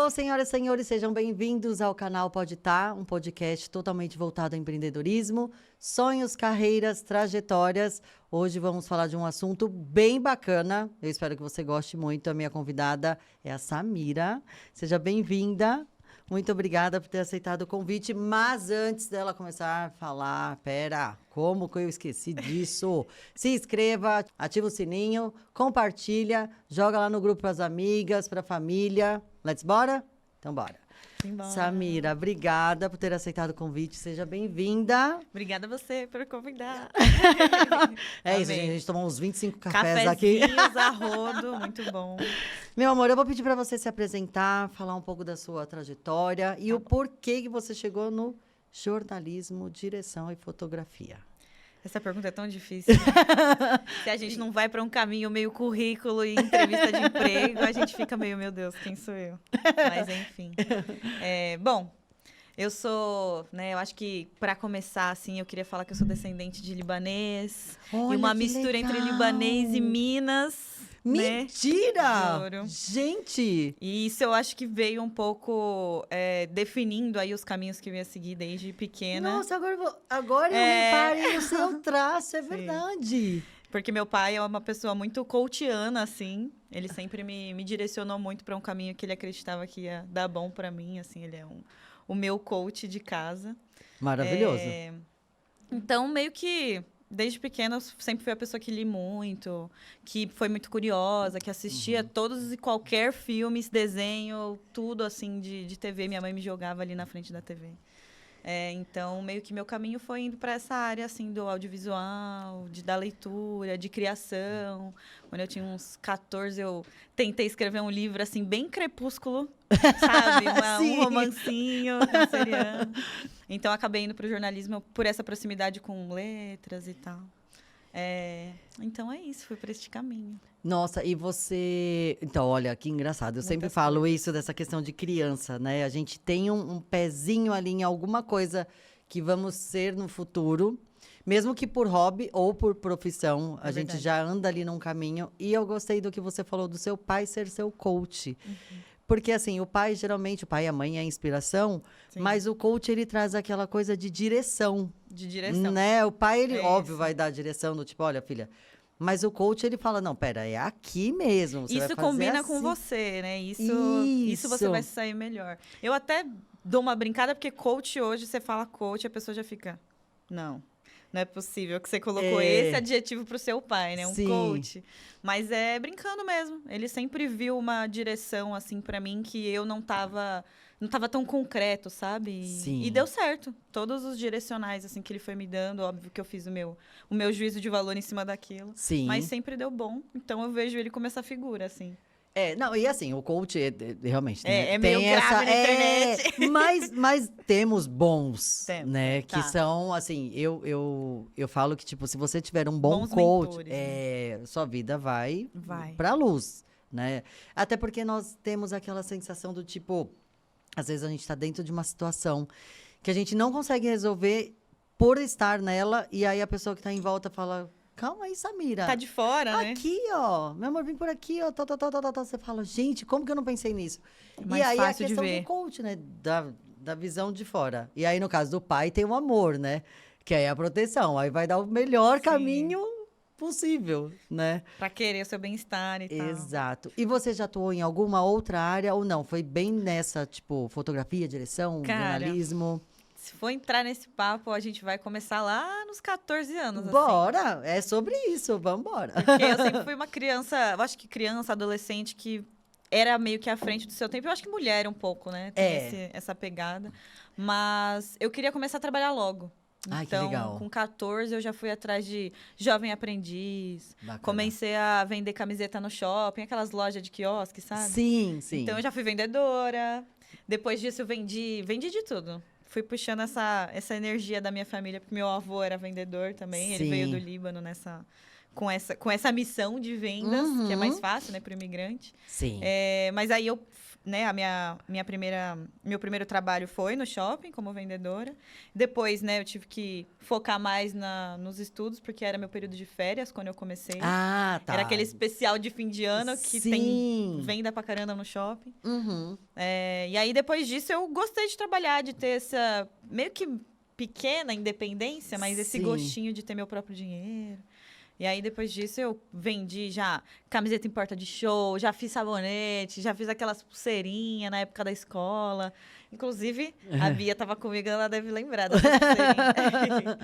Alô, senhoras e senhores, sejam bem-vindos ao canal Pode Tá, um podcast totalmente voltado ao empreendedorismo, sonhos, carreiras, trajetórias. Hoje vamos falar de um assunto bem bacana. Eu espero que você goste muito. A minha convidada é a Samira. Seja bem-vinda. Muito obrigada por ter aceitado o convite. Mas antes dela começar a falar, como que eu esqueci disso? Se inscreva, ativa o sininho, compartilha, joga lá no grupo para as amigas, para a família. Let's bora? Então bora. Simbora. Samira, obrigada por ter aceitado o convite. Seja bem-vinda. Obrigada a você por convidar. É isso, gente. A gente tomou uns 25 cafés aqui. Cafezinhos a rodo, muito bom. Meu amor, eu vou pedir para você se apresentar, falar um pouco da sua trajetória e o porquê que você chegou no jornalismo, direção e fotografia. Essa pergunta é tão difícil. Né? Se a gente não vai para um caminho meio currículo e entrevista de emprego, a gente fica meio, meu Deus, quem sou eu? Mas, enfim. Bom, eu sou, né, eu acho que, para começar, assim, eu queria falar que eu sou descendente de libanês. Olha, e uma que mistura legal. entre libanês e Minas. Mentira! Né? Juro. Gente! E isso eu acho que veio um pouco definindo aí os caminhos que eu ia seguir desde pequena. Nossa, agora eu reparei no seu traço, é verdade. Porque meu pai é uma pessoa muito coachiana, assim. Ele sempre me direcionou muito para um caminho que ele acreditava que ia dar bom para mim, assim. Ele é o meu coach de casa. Maravilhoso. Então, meio que... Desde pequena, eu sempre fui a pessoa que li muito, que foi muito curiosa, que assistia todos e qualquer filmes, desenho, tudo assim de TV. Minha mãe me jogava ali na frente da TV. Então, meio que meu caminho foi indo para essa área assim, do audiovisual, da leitura, de criação. Quando eu tinha uns 14, eu tentei escrever um livro assim, bem crepúsculo, sabe? Um romancinho canceriano. Então, acabei indo para o jornalismo por essa proximidade com letras e tal. Então, é isso. Fui para este caminho. Nossa, e você... Então, olha, que engraçado. Eu sempre falo isso dessa questão de criança, né? A gente tem um pezinho ali em alguma coisa que vamos ser no futuro, mesmo que por hobby ou por profissão. A gente já anda ali num caminho. E eu gostei do que você falou do seu pai ser seu coach. Porque, assim, o pai, geralmente, o pai e a mãe é a inspiração, mas o coach, ele traz aquela coisa de direção. De direção. Né? O pai, ele, óbvio, vai dar a direção do tipo, olha, filha... Mas o coach, ele fala, não, pera, é aqui mesmo. Você isso vai fazer combina assim. com você, né? Isso você vai sair melhor. Eu até dou uma brincada, porque coach hoje, você fala coach, a pessoa já fica... Não é possível que você colocou esse adjetivo pro seu pai, né? Um coach. Mas é brincando mesmo. Ele sempre viu uma direção, assim, pra mim, que eu não tava tão concreto, sabe? E deu certo. Todos os direcionais, assim, que ele foi me dando, óbvio que eu fiz o meu juízo de valor em cima daquilo. Sim. Mas sempre deu bom. Então, eu vejo ele como essa figura, assim. Não, e assim, o coach, realmente... É meio grave na internet. Mas temos bons, né? Tá. Que são, assim, eu falo que, tipo, se você tiver um bom bons coach, mentores, né? Sua vida vai pra luz, né? Até porque nós temos aquela sensação do tipo... Às vezes a gente tá dentro de uma situação que a gente não consegue resolver por estar nela, e aí a pessoa que tá em volta fala... Calma aí, Samira. Tá de fora, né? Aqui, ó. Meu amor, vem por aqui, ó. Tá. Você fala, gente, como que eu não pensei nisso? Mais e aí fácil a questão do coach, né? Da visão de fora. E aí, no caso do pai, tem o amor, né? Que aí é a proteção. Aí vai dar o melhor caminho possível, né? Pra querer o seu bem-estar e tal. Exato. E você já atuou em alguma outra área ou não? Foi bem nessa, tipo, fotografia, direção, jornalismo? Se for entrar nesse papo, a gente vai começar lá nos 14 anos. Bora! Assim. É sobre isso, vamos embora. Porque eu sempre fui uma criança, eu acho que criança, adolescente, que era meio que à frente do seu tempo. Eu acho que mulher um pouco, né? Tem essa pegada. Mas eu queria começar a trabalhar logo. Ai, então, que legal. Com 14, eu já fui atrás de jovem aprendiz. Bacana. Comecei a vender camiseta no shopping, aquelas lojas de quiosque, sabe? Sim. Então, eu já fui vendedora. Depois disso, eu vendi de tudo. Fui puxando essa energia da minha família, porque meu avô era vendedor também. Ele veio do Líbano com essa missão de vendas, que é mais fácil, né, para o imigrante. Sim. Mas aí eu né, meu primeiro trabalho foi no shopping como vendedora. Depois, né, eu tive que focar mais nos estudos, porque era meu período de férias quando eu comecei. Ah, tá. Era aquele especial de fim de ano que tem Sim. venda pra caramba no shopping. Uhum. E aí, depois disso, eu gostei de trabalhar, de ter essa meio que pequena independência, mas esse Sim. gostinho de ter meu próprio dinheiro. E aí, depois disso, eu vendi já camiseta em porta de show, já fiz sabonete, já fiz aquelas pulseirinhas na época da escola. Inclusive, a Bia estava comigo, ela deve lembrar dessa pulseirinha.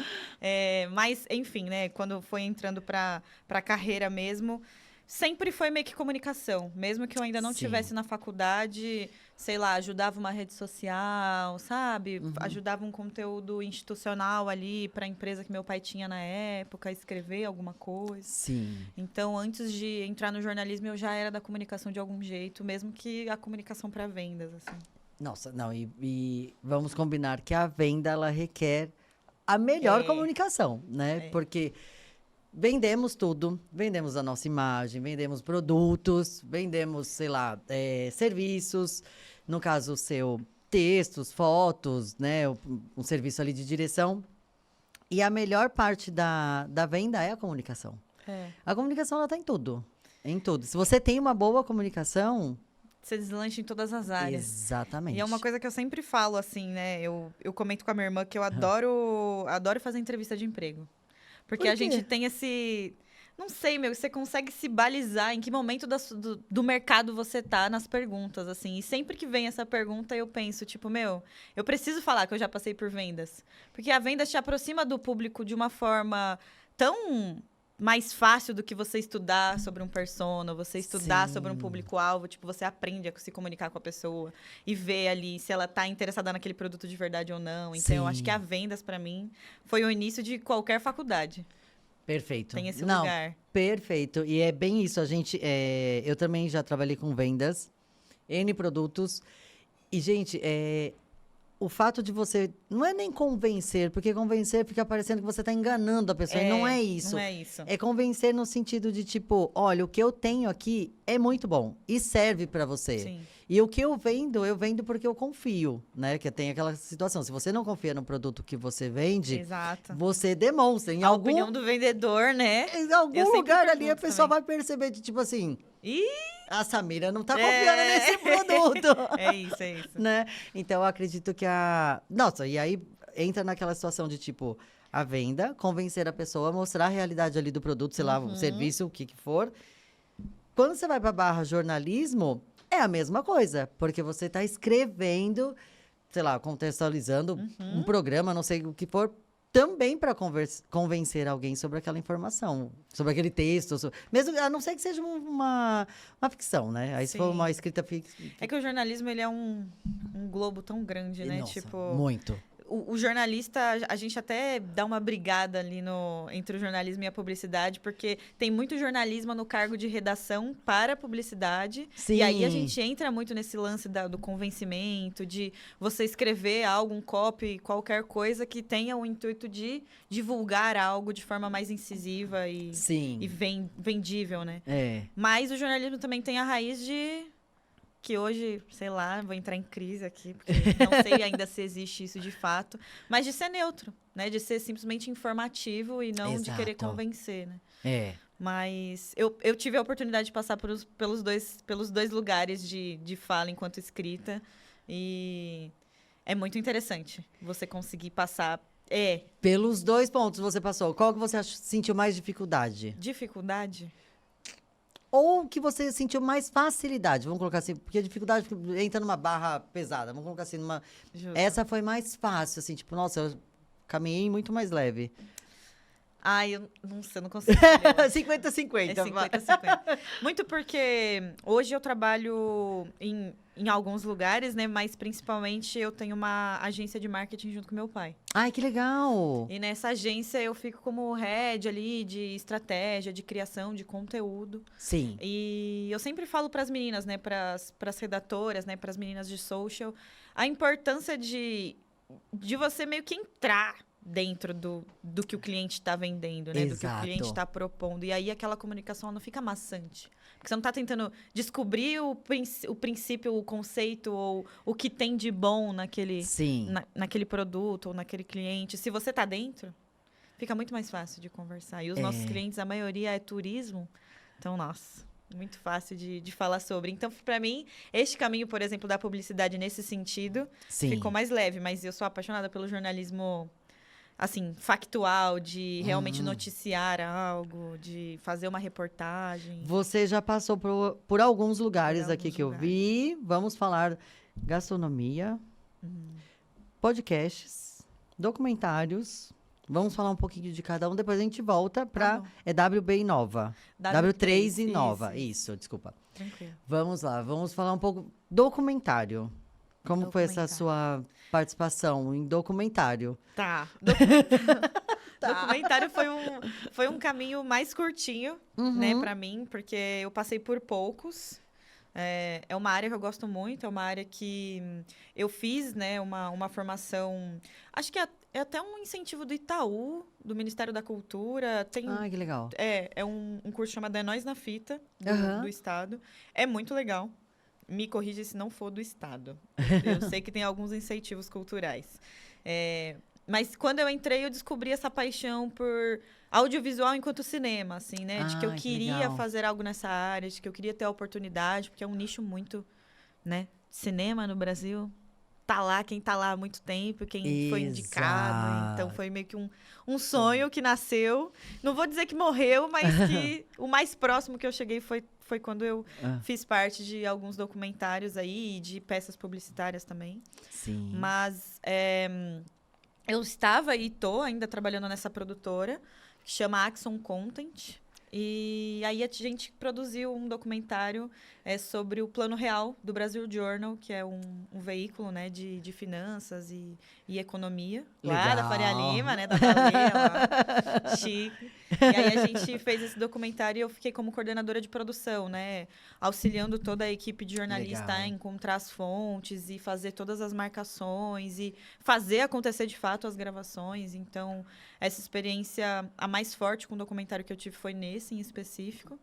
Mas, enfim, né? Quando foi entrando para a carreira mesmo, sempre foi meio que comunicação. Mesmo que eu ainda não Sim. estivesse na faculdade, sei lá, ajudava uma rede social, sabe? Ajudava um conteúdo institucional ali para a empresa que meu pai tinha na época, escrever alguma coisa. Sim. Então, antes de entrar no jornalismo, eu já era da comunicação de algum jeito, mesmo que a comunicação para vendas, assim. Nossa, não, e vamos combinar que a venda, ela requer a melhor comunicação, né? Porque vendemos tudo, vendemos a nossa imagem, vendemos produtos, vendemos, sei lá, serviços, no caso seu, textos, fotos, né? Um serviço ali de direção. E a melhor parte da venda é a comunicação. A comunicação, ela tá em tudo, em tudo. Se você tem uma boa comunicação... Você deslancha em todas as áreas. Exatamente. E é uma coisa que eu sempre falo, assim, né? Eu comento com a minha irmã que eu adoro fazer entrevista de emprego. Porque a gente tem esse... Não sei, você consegue se balizar em que momento do mercado você tá nas perguntas, assim. E sempre que vem essa pergunta, eu penso, tipo, eu preciso falar que eu já passei por vendas. Porque a venda te aproxima do público de uma forma tão mais fácil do que você estudar sobre um persona, você estudar sobre um público-alvo. Tipo, você aprende a se comunicar com a pessoa e ver ali se ela tá interessada naquele produto de verdade ou não. Então, eu acho que a vendas, para mim, foi o início de qualquer faculdade. Perfeito. Tem esse lugar. Perfeito. E é bem isso. Eu também já trabalhei com vendas, N produtos. E, gente, o fato de você... Não é nem convencer, porque convencer fica parecendo que você está enganando a pessoa. E não é isso. Não é isso. É convencer no sentido de, tipo, olha, o que eu tenho aqui é muito bom e serve para você. Sim. E o que eu vendo porque eu confio, né? Que tem aquela situação. Se você não confia no produto que você vende, Exato. você demonstra. A opinião do vendedor, né? Em algum lugar ali, a pessoa vai perceber de, tipo assim... A Samira não tá confiando nesse produto. É isso. Né? Então, eu acredito que Nossa, e aí entra naquela situação de, tipo, a venda, convencer a pessoa, mostrar a realidade ali do produto, sei lá, o serviço, o que for. Quando você vai pra barra jornalismo, é a mesma coisa. Porque você tá escrevendo, sei lá, contextualizando um programa, não sei o que for, também para convencer alguém sobre aquela informação, sobre aquele texto, mesmo a não ser que seja uma ficção, né? Aí se for uma escrita É que o jornalismo, ele é um globo tão grande, né? Nossa, tipo, muito. O jornalista, a gente até dá uma brigada ali entre o jornalismo e a publicidade, porque tem muito jornalismo no cargo de redação para a publicidade. Sim. E aí a gente entra muito nesse lance do convencimento, de você escrever algo, um copy, qualquer coisa que tenha o intuito de divulgar algo de forma mais incisiva e vendível, né? Mas o jornalismo também tem a raiz de... Que hoje, sei lá, vou entrar em crise aqui, porque não sei ainda se existe isso de fato, mas de ser neutro, né? De ser simplesmente informativo e não de querer convencer, né? Mas eu tive a oportunidade de passar pelos dois lugares de fala enquanto escrita e é muito interessante você conseguir passar. Pelos 2 pontos você passou. Qual que você sentiu mais dificuldade? Dificuldade? Ou que você sentiu mais facilidade, vamos colocar assim, porque a dificuldade entra numa barra pesada, vamos colocar assim, essa foi mais fácil, assim, tipo, nossa, eu caminhei muito mais leve. Eu não sei, eu não consigo. 50-50. É 50-50. Muito porque hoje eu trabalho em alguns lugares, né? Mas principalmente eu tenho uma agência de marketing junto com meu pai. Ai, que legal! E nessa agência eu fico como head ali de estratégia, de criação de conteúdo. Sim. E eu sempre falo para as meninas, né? Para as redatoras, né? Para as meninas de social, a importância de você meio que entrar dentro do que o cliente está vendendo, né? Do que o cliente está propondo. E aí aquela comunicação não fica maçante. Porque você não está tentando descobrir o princípio, o conceito ou o que tem de bom naquele produto ou naquele cliente. Se você está dentro, fica muito mais fácil de conversar. E os nossos clientes, a maioria é turismo. Então, nossa, muito fácil de falar sobre. Então, para mim, este caminho, por exemplo, da publicidade nesse sentido, ficou mais leve. Mas eu sou apaixonada pelo jornalismo, assim, factual, de realmente noticiar algo, de fazer uma reportagem. Você já passou por alguns lugares aqui que eu vi. Vamos falar gastronomia, podcasts, documentários. Vamos falar um pouquinho de cada um, depois a gente volta para... É WB Inova. W3 Inova. Isso, desculpa. Tranquilo. Vamos lá, vamos falar um pouco... Documentário. Como foi essa sua participação em documentário? Tá. Documentário foi um caminho mais curtinho, né, para mim, porque eu passei por poucos. É uma área que eu gosto muito, é uma área que eu fiz, né, uma formação... Acho que é até um incentivo do Itaú, do Ministério da Cultura. Que legal. É um curso chamado É Nós na Fita, do Estado. É muito legal. Me corrija se não for do Estado. Eu sei que tem alguns incentivos culturais. Mas quando eu entrei, eu descobri essa paixão por audiovisual enquanto cinema, assim, né? De que eu queria fazer algo nessa área, de que eu queria ter a oportunidade, porque é um nicho muito, né? Cinema no Brasil, quem tá lá há muito tempo, quem foi indicado. Então, foi meio que um sonho que nasceu. Não vou dizer que morreu, mas que o mais próximo que eu cheguei foi quando eu fiz parte de alguns documentários aí e de peças publicitárias também. Sim. Mas eu estava e estou ainda trabalhando nessa produtora, que chama Axon Content. E aí a gente produziu um documentário sobre o Plano Real do Brasil Journal, que é um veículo, né, de finanças e economia. Legal. Lá da Faria Lima, né, da Baleia, lá. Chique. E aí a gente fez esse documentário e eu fiquei como coordenadora de produção, né, auxiliando toda a equipe de jornalista a encontrar as fontes e fazer todas as marcações e fazer acontecer de fato as gravações. Então, essa experiência, a mais forte com o documentário que eu tive foi nesse em específico.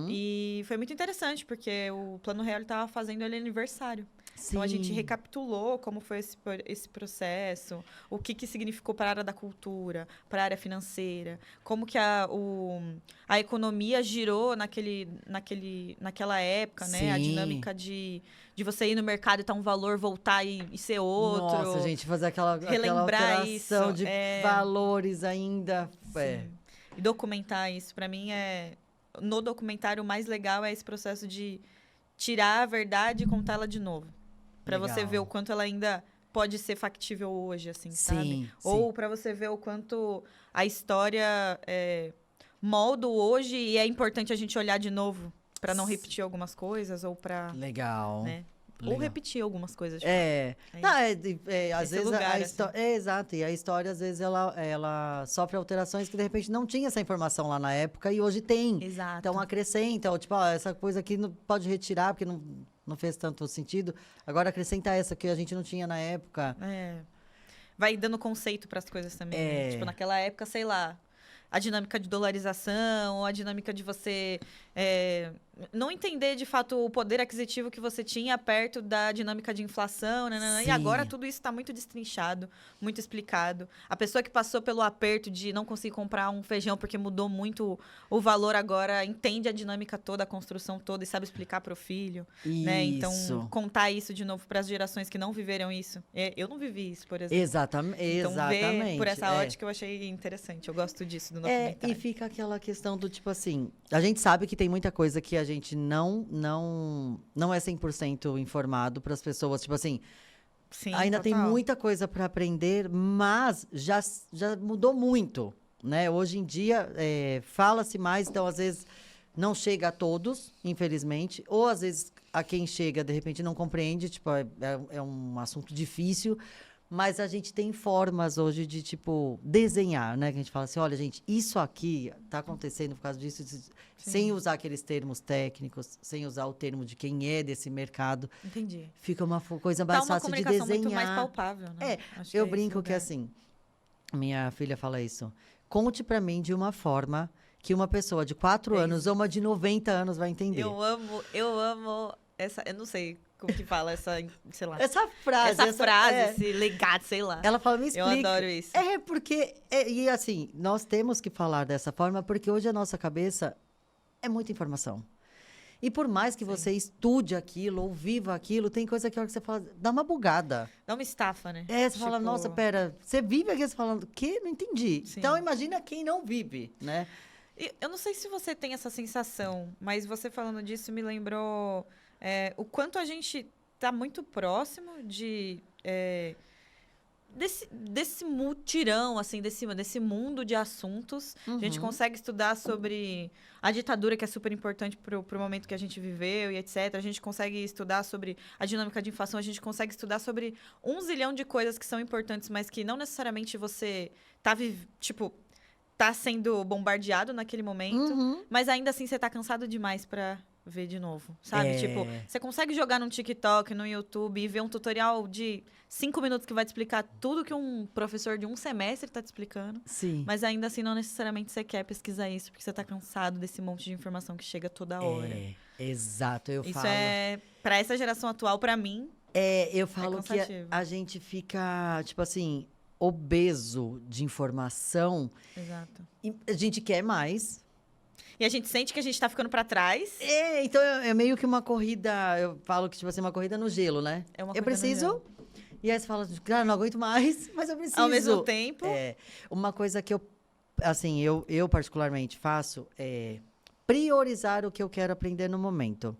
E foi muito interessante, porque o Plano Real estava fazendo ele aniversário. Sim. Então, a gente recapitulou como foi esse processo, o que significou para a área da cultura, para a área financeira, como que a economia girou naquela época, né? A dinâmica de você ir no mercado e tá um valor, voltar e ser outro. Nossa, gente, fazer aquela alteração isso, de valores ainda. E documentar isso, para mim, no documentário, o mais legal é esse processo de tirar a verdade e contá-la de novo. Para você ver o quanto ela ainda pode ser factível hoje, assim, sabe? Ou para você ver o quanto a história molda hoje e é importante a gente olhar de novo para não repetir algumas coisas ou para... Legal. Né? Ou repetir algumas coisas. Às vezes a história... exato. E a história, às vezes, ela sofre alterações que, de repente, não tinha essa informação lá na época e hoje tem. Exato. Então, acrescenta. Ou, tipo, essa coisa aqui não pode retirar porque não fez tanto sentido. Agora, acrescenta essa que a gente não tinha na época. Vai dando conceito para as coisas também. Né? Tipo, naquela época, sei lá, a dinâmica de dolarização, ou a dinâmica de você não entender, de fato, o poder aquisitivo que você tinha perto da dinâmica de inflação. E agora tudo isso está muito destrinchado, muito explicado. A pessoa que passou pelo aperto de não conseguir comprar um feijão porque mudou muito o valor agora, entende a dinâmica toda, a construção toda e sabe explicar para o filho. Né? Então, contar isso de novo para as gerações que não viveram isso. Eu não vivi isso, por exemplo. Exatamente. Então, ver por essa ótica eu achei interessante. Eu gosto disso do documentário. E fica aquela questão do tipo assim, a gente sabe que tem muita coisa que a gente não é 100% informado para as pessoas, tipo assim, ainda tem muita coisa para aprender, mas já mudou muito, né? Hoje em dia fala-se mais, então às vezes não chega a todos, infelizmente, ou às vezes a quem chega de repente não compreende, tipo, é um assunto difícil. Mas a gente tem formas hoje de, tipo, desenhar, né? Que a gente fala assim, olha, gente, isso aqui tá acontecendo por causa disso, sem usar aqueles termos técnicos, sem usar o termo de quem é desse mercado. Entendi. Fica uma coisa mais fácil de desenhar. Muito mais palpável, né? Eu brinco que, assim, Minha filha fala isso. Conte pra mim de uma forma que uma pessoa de 4 anos ou uma de 90 anos vai entender. Eu amo essa. Eu não sei como que fala essa, sei lá. Essa frase. Esse legado, sei lá. Ela fala, me explica. Eu adoro isso. Porque... e assim, nós temos que falar dessa forma porque hoje a nossa cabeça é muita informação. E por mais que você estude aquilo ou viva aquilo, tem coisa que a hora que você fala, dá uma bugada. Dá uma estafa, né? Você fala, nossa, pera, você vive aqui, você falando, o quê? Não entendi. Sim. Então, imagina quem não vive, né? Eu não sei se você tem essa sensação, mas você falando disso me lembrou o quanto a gente tá muito próximo desse mutirão, assim, desse mundo de assuntos. A gente consegue estudar sobre a ditadura, que é super importante pro momento que a gente viveu e etc. A gente consegue estudar sobre a dinâmica de inflação, a gente consegue estudar sobre 1 zilhão de coisas que são importantes, mas que não necessariamente você tá sendo bombardeado naquele momento, mas ainda assim você tá cansado demais pra ver de novo, sabe? Tipo, você consegue jogar no TikTok, no YouTube e ver um tutorial de 5 minutos que vai te explicar tudo que um professor de um semestre tá te explicando. Sim. Mas ainda assim, não necessariamente você quer pesquisar isso, porque você tá cansado desse monte de informação que chega toda hora. Exato, eu Isso falo. Pra essa geração atual, pra mim, Eu falo que cansativo. a gente fica, tipo assim, obeso de informação. Exato. E a gente quer mais. E a gente sente que a gente tá ficando pra trás. Então é meio que uma corrida, eu falo que, tipo assim, uma corrida no gelo, né? É uma Eu corrida no preciso. gelo. E aí você fala, cara, não aguento mais, mas eu preciso. Ao mesmo tempo. Uma coisa que eu particularmente faço é priorizar o que eu quero aprender no momento.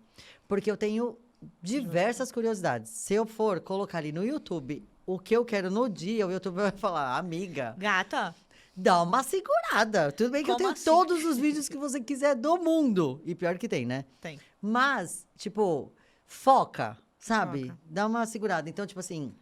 Porque eu tenho diversas curiosidades. Se eu for colocar ali no YouTube o que eu quero no dia, o YouTube vai falar, amiga, Gata, dá uma segurada. Tudo bem que eu Como tenho assim? todos os vídeos que você quiser do mundo. E pior que tem, né? tem. Mas, tipo, foca, sabe? Foca. Dá uma segurada. Então, tipo assim,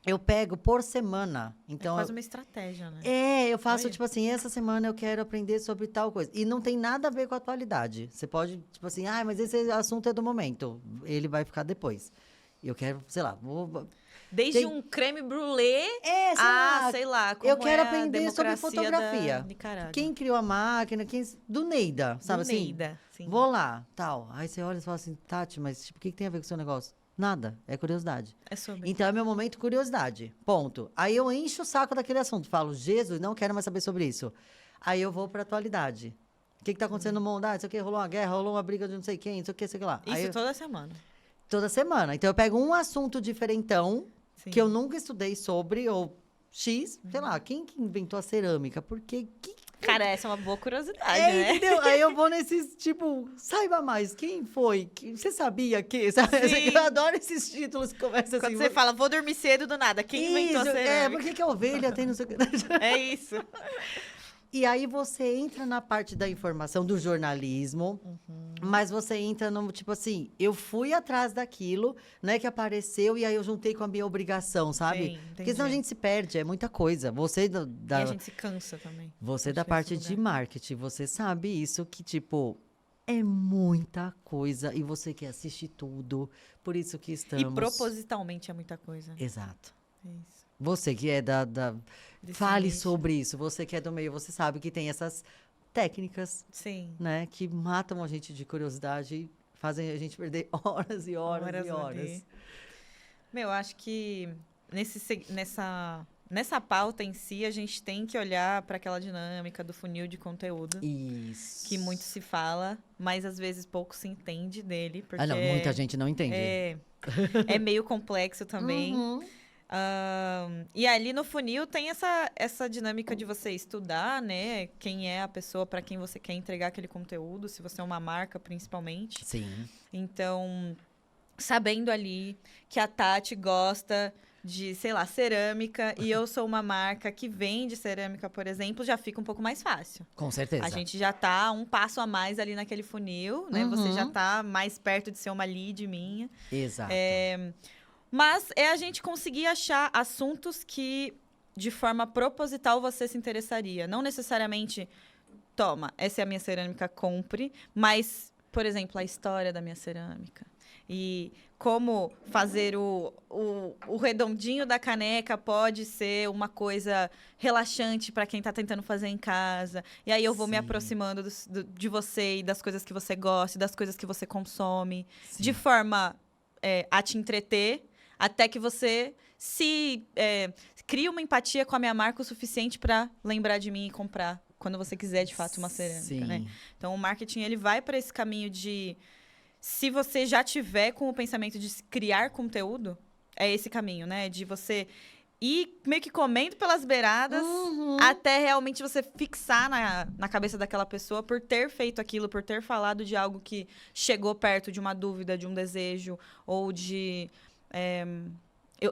eu pego por semana. Então, É quase uma estratégia, né? eu faço, Olha. tipo assim, essa semana eu quero aprender sobre tal coisa. E não tem nada a ver com a atualidade. Você pode, tipo assim, mas esse assunto é do momento. Ele vai ficar depois. Eu quero, sei lá, Desde um creme brulee sei lá, como eu quero é a aprender sobre democracia fotografia. da Nicarágua. Quem criou a máquina, do Neida, sabe Do assim? Neida, sim. Vou lá, tal. Aí você olha e fala assim, Tati, mas tipo, o que tem a ver com o seu negócio? Nada, é curiosidade. É sobre. Então é meu momento curiosidade, ponto. Aí eu encho o saco daquele assunto, falo, Jesus, não quero mais saber sobre isso. Aí eu vou pra atualidade. O que tá acontecendo no mundo? Isso aqui rolou uma guerra, rolou uma briga de não sei quem, isso aqui, sei lá. Isso Aí toda semana. toda semana. Então eu pego um assunto diferentão, Sim. que eu nunca estudei sobre, ou X, sei lá, quem que inventou a cerâmica? Porque Cara, essa é uma boa curiosidade, né? entendeu? Aí eu vou nesses, tipo, saiba mais, quem foi? Você sabia que? Sabe? Sim. Eu adoro esses títulos que começam Quando assim. você fala, vou dormir cedo do nada. Quem inventou a Isso, cerâmica? por que a ovelha tem não sei o que. É isso. E aí você entra na parte da informação do jornalismo, mas você entra no, tipo assim, eu fui atrás daquilo, né, que apareceu, e aí eu juntei com a minha obrigação, sabe? Sim, Porque senão a entendi. gente se perde, é muita coisa. Você E a gente se cansa também. Você Acho da que parte esse de lugar. marketing, você sabe isso, que, tipo, é muita coisa e você quer assistir tudo. Por isso que estamos... E propositalmente é muita coisa. Exato. É isso. Você que é Desse Fale nicho. sobre isso. Você que é do meio, você sabe que tem essas técnicas, Sim. né? Que matam a gente de curiosidade e fazem a gente perder horas e horas e horas. ali. Meu, eu acho que nessa pauta em si, a gente tem que olhar para aquela dinâmica do funil de conteúdo. Isso. Que muito se fala, mas às vezes pouco se entende dele. Porque Não, muita gente não entende. é meio complexo também. Uhum. E ali no funil tem essa dinâmica de você estudar, né? Quem é a pessoa para quem você quer entregar aquele conteúdo, se você é uma marca, principalmente. Sim. Então, sabendo ali que a Tati gosta de, sei lá, cerâmica e eu sou uma marca que vende cerâmica, por exemplo, já fica um pouco mais fácil. Com certeza. A gente já tá um passo a mais ali naquele funil, né? Você já tá mais perto de ser uma lead minha. Exato. Mas é a gente conseguir achar assuntos que, de forma proposital, você se interessaria. Não necessariamente, toma, essa é a minha cerâmica, compre. Mas, por exemplo, a história da minha cerâmica. E como fazer o redondinho da caneca pode ser uma coisa relaxante para quem está tentando fazer em casa. E aí eu vou me Sim. aproximando de você e das coisas que você gosta, e das coisas que você consome, Sim. de forma a te entreter, até que você crie uma empatia com a minha marca o suficiente para lembrar de mim e comprar quando você quiser de fato uma cerâmica, né? Então o marketing ele vai para esse caminho de, se você já tiver com o pensamento de criar conteúdo, é esse caminho, né? De você ir meio que comendo pelas beiradas até realmente você fixar na cabeça daquela pessoa por ter feito aquilo, por ter falado de algo que chegou perto de uma dúvida, de um desejo, ou de...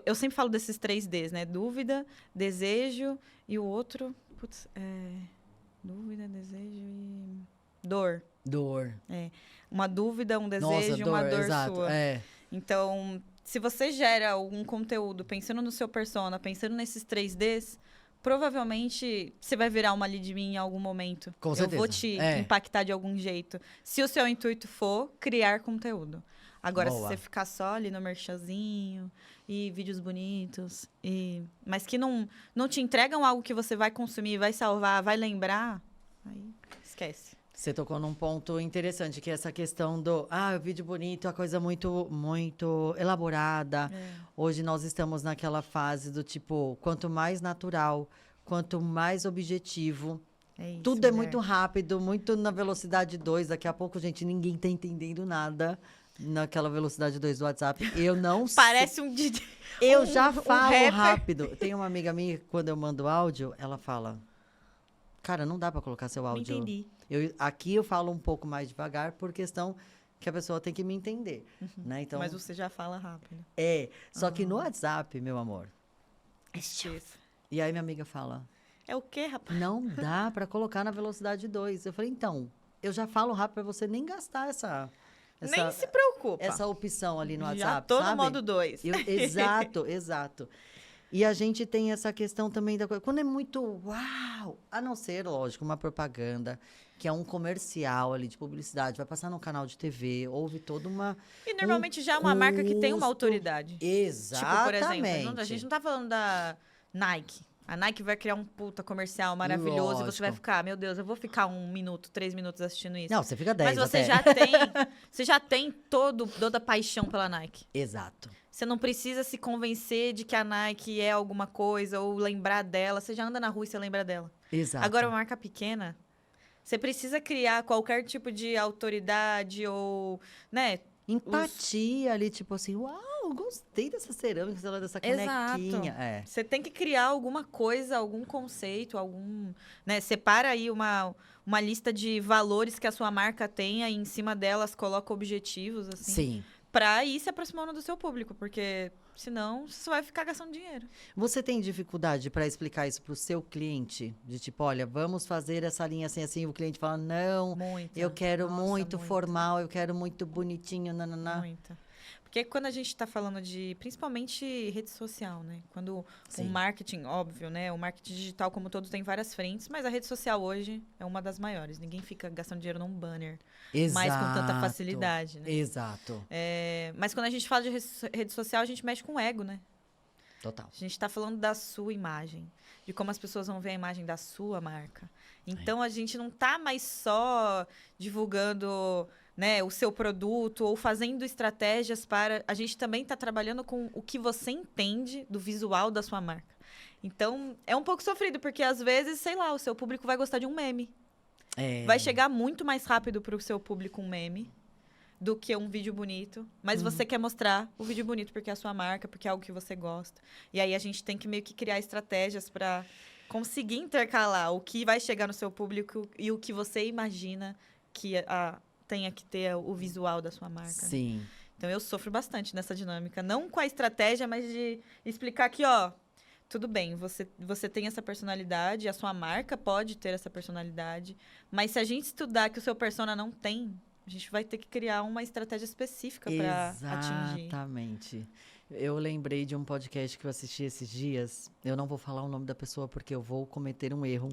Eu sempre falo desses 3 Ds, né? Dúvida, desejo e o outro... dúvida, desejo e... Dor. Dor. Uma dúvida, um desejo Nossa, e uma dor exato. sua. Então, se você gera algum conteúdo pensando no seu persona, pensando nesses 3 Ds, provavelmente você vai virar uma lead me em algum momento. Com certeza. Eu vou te impactar de algum jeito. Se o seu intuito for criar conteúdo. Agora, se você ficar só ali no merchanzinho e vídeos bonitos, mas que não te entregam algo que você vai consumir, vai salvar, vai lembrar, aí esquece. Você tocou num ponto interessante, que é essa questão do... o vídeo bonito, a coisa muito, muito elaborada. Hoje nós estamos naquela fase do tipo, quanto mais natural, quanto mais objetivo. Isso, tudo é muito rápido, muito na velocidade 2. Daqui a pouco, gente, ninguém tá entendendo nada naquela velocidade 2 do WhatsApp. Eu não sei. Parece um DJ. Eu já falo rápido. Tem uma amiga minha, quando eu mando áudio, ela fala... Cara, não dá pra colocar seu áudio. Não entendi. Aqui eu falo um pouco mais devagar por questão que a pessoa tem que me entender, né? Então, mas você já fala rápido. Só que no WhatsApp, meu amor... E aí minha amiga fala... É o quê, rapaz? Não dá pra colocar na velocidade 2. Eu falei, então, eu já falo rápido pra você nem gastar nem se preocupa. Essa opção ali no WhatsApp, já tô sabe? no modo 2. Exato. E a gente tem essa questão também da coisa. Quando é muito uau, a não ser, lógico, uma propaganda, que é um comercial ali de publicidade, vai passar no canal de TV, houve toda uma. E normalmente já é uma marca que tem uma autoridade. Exatamente. Tipo, por exemplo, a gente não tá falando da Nike. A Nike vai criar um puta comercial maravilhoso e você vai ficar, meu Deus, eu vou ficar 1 minuto, 3 minutos assistindo isso. Não, você fica 10. Mas você já tem toda a paixão pela Nike. Exato. Você não precisa se convencer de que a Nike é alguma coisa ou lembrar dela. Você já anda na rua e você lembra dela. Exato. Agora, uma marca pequena, você precisa criar qualquer tipo de autoridade ou, né? Empatia ali, tipo assim, uau, gostei dessa cerâmica, dessa canequinha. Exato. Você tem que criar alguma coisa, algum conceito, né? Separa aí uma lista de valores que a sua marca tenha e em cima delas coloca objetivos, assim. Sim. Pra ir se aproximando do seu público, porque senão você só vai ficar gastando dinheiro. Você tem dificuldade para explicar isso pro seu cliente? De tipo, olha, vamos fazer essa linha assim, assim. O cliente fala, não, eu quero muito formal, eu quero muito bonitinho, nananã. Muita. Porque quando a gente está falando de, principalmente, rede social, né? Quando o marketing, óbvio, né? O marketing digital, como todo, tem várias frentes, mas a rede social hoje é uma das maiores. Ninguém fica gastando dinheiro num banner mais com tanta facilidade, né? Exato. Mas quando a gente fala de rede social, a gente mexe com o ego, né? Total. A gente está falando da sua imagem, de como as pessoas vão ver a imagem da sua marca. Então, a gente não está mais só divulgando... né, o seu produto ou fazendo estratégias para... A gente também está trabalhando com o que você entende do visual da sua marca. Então, é um pouco sofrido, porque às vezes, sei lá, o seu público vai gostar de um meme. Vai chegar muito mais rápido para o seu público um meme do que um vídeo bonito. Mas você quer mostrar o vídeo bonito porque é a sua marca, porque é algo que você gosta. E aí, a gente tem que meio que criar estratégias para conseguir intercalar o que vai chegar no seu público e o que você imagina que tenha que ter o visual da sua marca. Sim. Né? Então, eu sofro bastante nessa dinâmica. Não com a estratégia, mas de explicar que, tudo bem, você tem essa personalidade, a sua marca pode ter essa personalidade, mas se a gente estudar que o seu persona não tem, a gente vai ter que criar uma estratégia específica para atingir. Exatamente. Eu lembrei de um podcast que eu assisti esses dias. Eu não vou falar o nome da pessoa porque eu vou cometer um erro.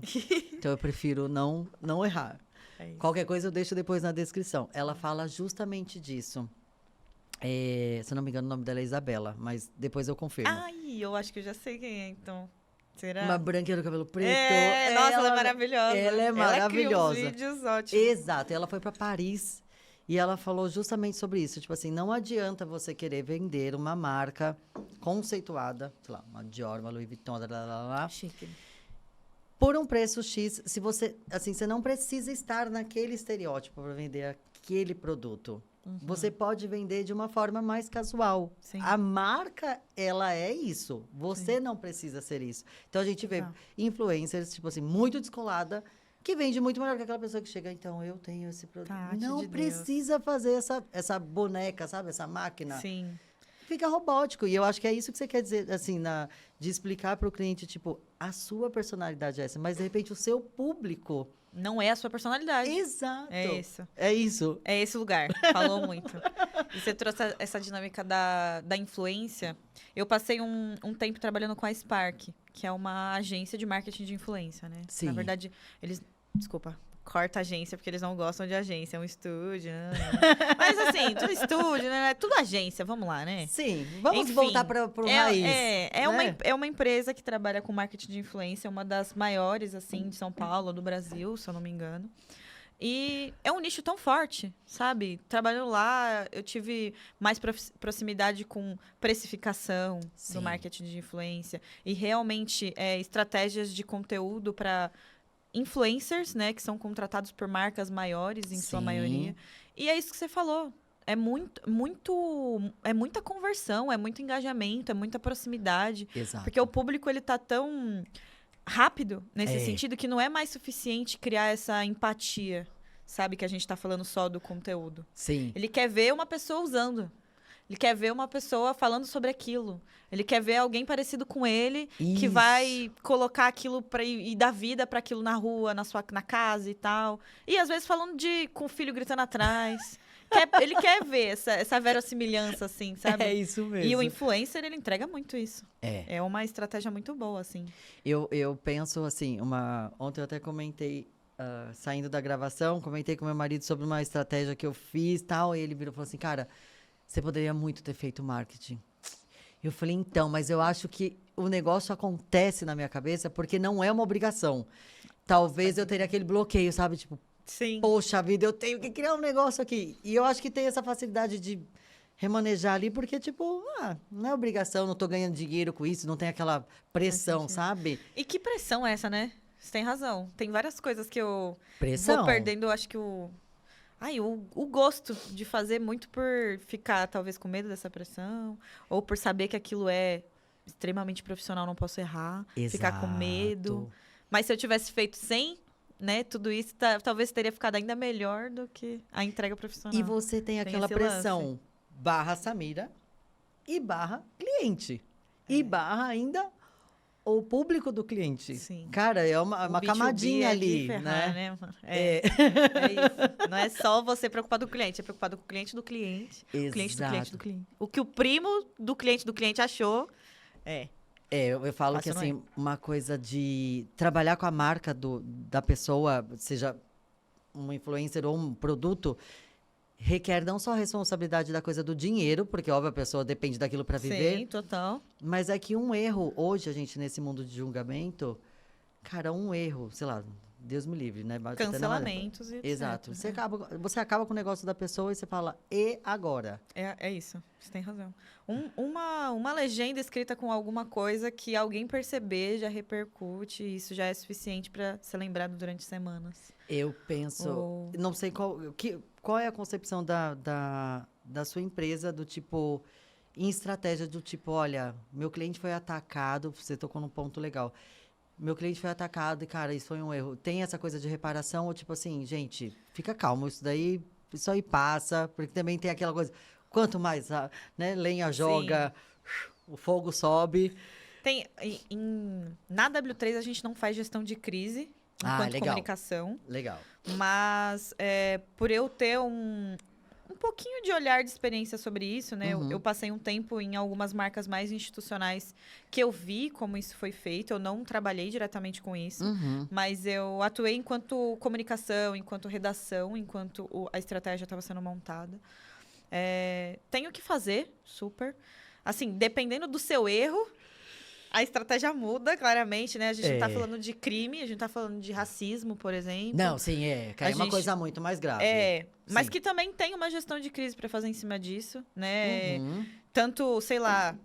Então, eu prefiro não errar. Qualquer coisa eu deixo depois na descrição. Ela fala justamente disso. Se eu não me engano, o nome dela é Isabela, mas depois eu confirmo. Ai, eu acho que eu já sei quem é, então. Será? Uma branquinha do cabelo preto. Nossa, ela é maravilhosa. Ela é maravilhosa. Ela cria uns vídeos ótimos. Exato. Ela foi para Paris e ela falou justamente sobre isso. Tipo assim, não adianta você querer vender uma marca conceituada, sei lá, uma Dior, uma Louis Vuitton, Chique. por um preço X, se você, assim, você não precisa estar naquele estereótipo para vender aquele produto. Você pode vender de uma forma mais casual. Sim. A marca, ela é isso. Você não precisa ser isso. Então, a gente vê influencers, tipo assim, muito descolada, que vende muito melhor que aquela pessoa que chega, então, eu tenho esse produto. Tati Não de precisa fazer essa boneca, sabe? Essa máquina. Sim. Fica robótico. E eu acho que é isso que você quer dizer, assim, de explicar para o cliente, tipo, a sua personalidade é essa, mas, de repente, o seu público... Não é a sua personalidade. Exato. É isso. É isso. É esse lugar. Falou muito. E você trouxe essa dinâmica da influência. Eu passei um tempo trabalhando com a Spark, que é uma agência de marketing de influência, né? Sim. Na verdade, eles... Desculpa. Corta a agência, porque eles não gostam de agência. É um estúdio. Né? Mas assim, tudo estúdio, né? É tudo agência. Vamos lá, né? Sim. Vamos Enfim, voltar para o raiz. É uma empresa que trabalha com marketing de influência, uma das maiores, assim, de São Paulo, do Brasil, se eu não me engano. E é um nicho tão forte, sabe? Trabalhando lá, eu tive mais proximidade com precificação do marketing de influência e realmente estratégias de conteúdo para influencers, né, que são contratados por marcas maiores, em sua maioria. E é isso que você falou. É muita conversão, é muito engajamento, é muita proximidade. Exato. Porque o público, ele tá tão rápido nesse sentido que não é mais suficiente criar essa empatia, sabe? Que a gente tá falando só do conteúdo. Sim. Ele quer ver uma pessoa usando. Ele quer ver uma pessoa falando sobre aquilo. Ele quer ver alguém parecido com ele que vai colocar aquilo e dar vida para aquilo na rua, na casa e tal. E às vezes falando com o filho gritando atrás. Ele quer ver essa verossimilhança, assim, sabe? É isso mesmo. E o influencer, ele entrega muito isso. É uma estratégia muito boa, assim. Eu penso assim, ontem eu até comentei, saindo da gravação, comentei com meu marido sobre uma estratégia que eu fiz e tal, e ele virou e falou assim, cara, você poderia muito ter feito marketing. Eu falei, então, mas eu acho que o negócio acontece na minha cabeça porque não é uma obrigação. Talvez eu teria aquele bloqueio, sabe? Tipo, sim, poxa vida, eu tenho que criar um negócio aqui. E eu acho que tem essa facilidade de remanejar ali, porque, tipo, não é obrigação, não tô ganhando dinheiro com isso, não tem aquela pressão, sabe? E que pressão é essa, né? Você tem razão. Tem várias coisas que eu Pressão. vou perdendo, acho que o gosto de fazer muito por ficar, talvez, com medo dessa pressão, ou por saber que aquilo é extremamente profissional, não posso errar, ficar com medo. Mas se eu tivesse feito sem, né, tudo isso, talvez teria ficado ainda melhor do que a entrega profissional. E você tem aquela pressão /Samira e /cliente. E ainda o público do cliente. Sim. Cara, é uma camadinha ali, ferrar, né? É isso. Não é só você preocupado com o cliente, é preocupado com o cliente do cliente. Exato. O cliente do cliente do cliente. O que o primo do cliente achou, eu falo que, assim, uma coisa de trabalhar com a marca da pessoa, seja um influencer ou um produto, requer não só a responsabilidade da coisa do dinheiro, porque, óbvio, a pessoa depende daquilo para viver. Sim, total. Mas é que um erro, hoje, a gente, nesse mundo de julgamento, cara, um erro, sei lá, Deus me livre, né? Cancelamentos e etc. Exato. Você acaba com o negócio da pessoa e você fala, e agora? É isso, você tem razão. Uma legenda escrita com alguma coisa que alguém perceber já repercute, e isso já é suficiente para ser lembrado durante semanas. Eu penso, não sei qual é a concepção da sua empresa, do tipo, em estratégia do tipo, olha, meu cliente foi atacado, você tocou num ponto legal. Meu cliente foi atacado e, cara, isso foi um erro. Tem essa coisa de reparação ou tipo assim, gente, fica calmo, isso aí passa, porque também tem aquela coisa, quanto mais, né, lenha joga, o fogo sobe. Na W3 a gente não faz gestão de crise enquanto legal. Comunicação. Legal. Mas por eu ter um pouquinho de olhar de experiência sobre isso, né? Eu passei um tempo em algumas marcas mais institucionais que eu vi como isso foi feito. Eu não trabalhei diretamente com isso, mas eu atuei enquanto comunicação, enquanto redação, enquanto a estratégia estava sendo montada. Tem o que fazer, super. Assim, dependendo do seu erro, a estratégia muda, claramente, né? A gente não tá falando de crime, a gente tá falando de racismo, por exemplo. Não, sim, é uma coisa muito mais grave. Mas Sim. que também tem uma gestão de crise para fazer em cima disso, né? Uhum. Tanto, sei lá,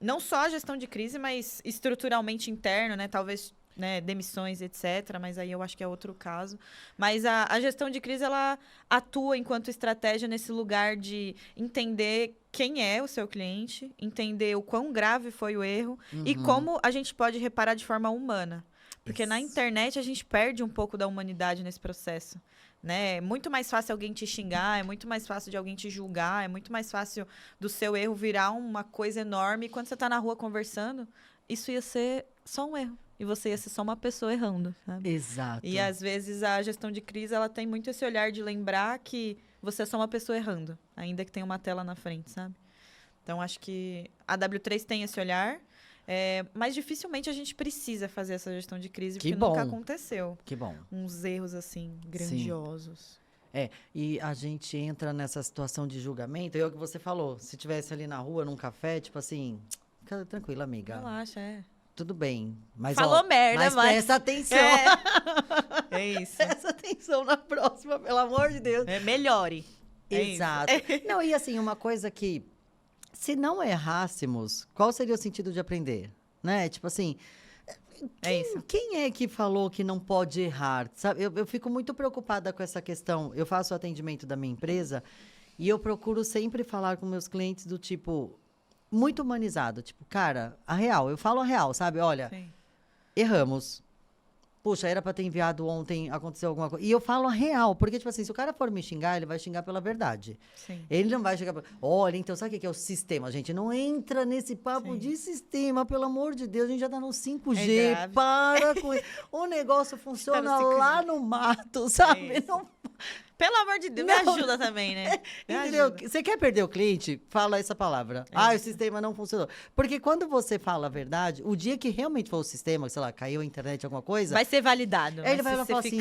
não só a gestão de crise, mas estruturalmente interno, né? Talvez, né, demissões, etc. Mas aí eu acho que é outro caso. Mas a gestão de crise, ela atua enquanto estratégia nesse lugar de entender quem é o seu cliente, entender o quão grave foi o erro e como a gente pode reparar de forma humana. Porque na internet a gente perde um pouco da humanidade nesse processo. Né? É muito mais fácil alguém te xingar, é muito mais fácil de alguém te julgar, é muito mais fácil do seu erro virar uma coisa enorme. E quando você tá na rua conversando, isso ia ser só um erro. E você ia ser só uma pessoa errando, sabe? Exato. E às vezes a gestão de crise, ela tem muito esse olhar de lembrar que você é só uma pessoa errando, ainda que tenha uma tela na frente, sabe? Então acho que a W3 tem esse olhar. Mas dificilmente a gente precisa fazer essa gestão de crise, porque nunca aconteceu. Que bom. Uns erros, assim, grandiosos. Sim. E a gente entra nessa situação de julgamento. É o que você falou. Se tivesse ali na rua, num café, tipo assim, fica tranquila, amiga. Relaxa, Tudo bem. Mas, falou merda, mas presta atenção. É isso. Presta atenção na próxima, pelo amor de Deus. Melhore. Exato. Não, e assim, uma coisa que, se não errássemos, qual seria o sentido de aprender? Né? Tipo assim, quem é que falou que não pode errar? Sabe? Eu fico muito preocupada com essa questão. Eu faço o atendimento da minha empresa e eu procuro sempre falar com meus clientes do tipo, muito humanizado. Tipo, cara, eu falo a real, sabe? Olha, erramos. Puxa, era pra ter enviado ontem, aconteceu alguma coisa. E eu falo a real, porque, tipo assim, se o cara for me xingar, ele vai xingar pela verdade. Sim. Ele não vai chegar... Olha, então, sabe o que é o sistema, gente? Não entra nesse papo de sistema, pelo amor de Deus. A gente já tá no 5G, para com isso. O negócio funciona lá no mato, sabe? Pelo amor de Deus, me ajuda também, né? Entendeu? Você quer perder o cliente? Fala essa palavra. O sistema não funcionou. Porque quando você fala a verdade, o dia que realmente for o sistema, sei lá, caiu a internet, alguma coisa... Vai ser validado. Ele vai falar assim,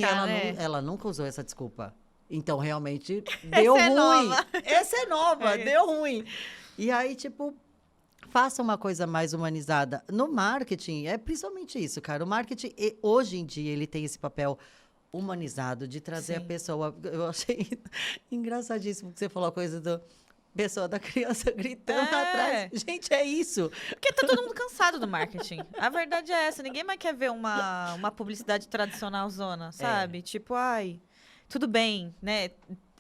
ela nunca usou essa desculpa. Então, realmente, deu ruim. Essa é nova, deu ruim. E aí, tipo... Faça uma coisa mais humanizada. No marketing, é principalmente isso, cara. O marketing, hoje em dia, ele tem esse papel humanizado de trazer a pessoa. Eu achei engraçadíssimo que você falou a coisa do pessoa da criança gritando atrás. Gente, é isso. Porque tá todo mundo cansado do marketing. A verdade é essa. Ninguém mais quer ver uma publicidade tradicional zona, sabe? Tipo, tudo bem, né?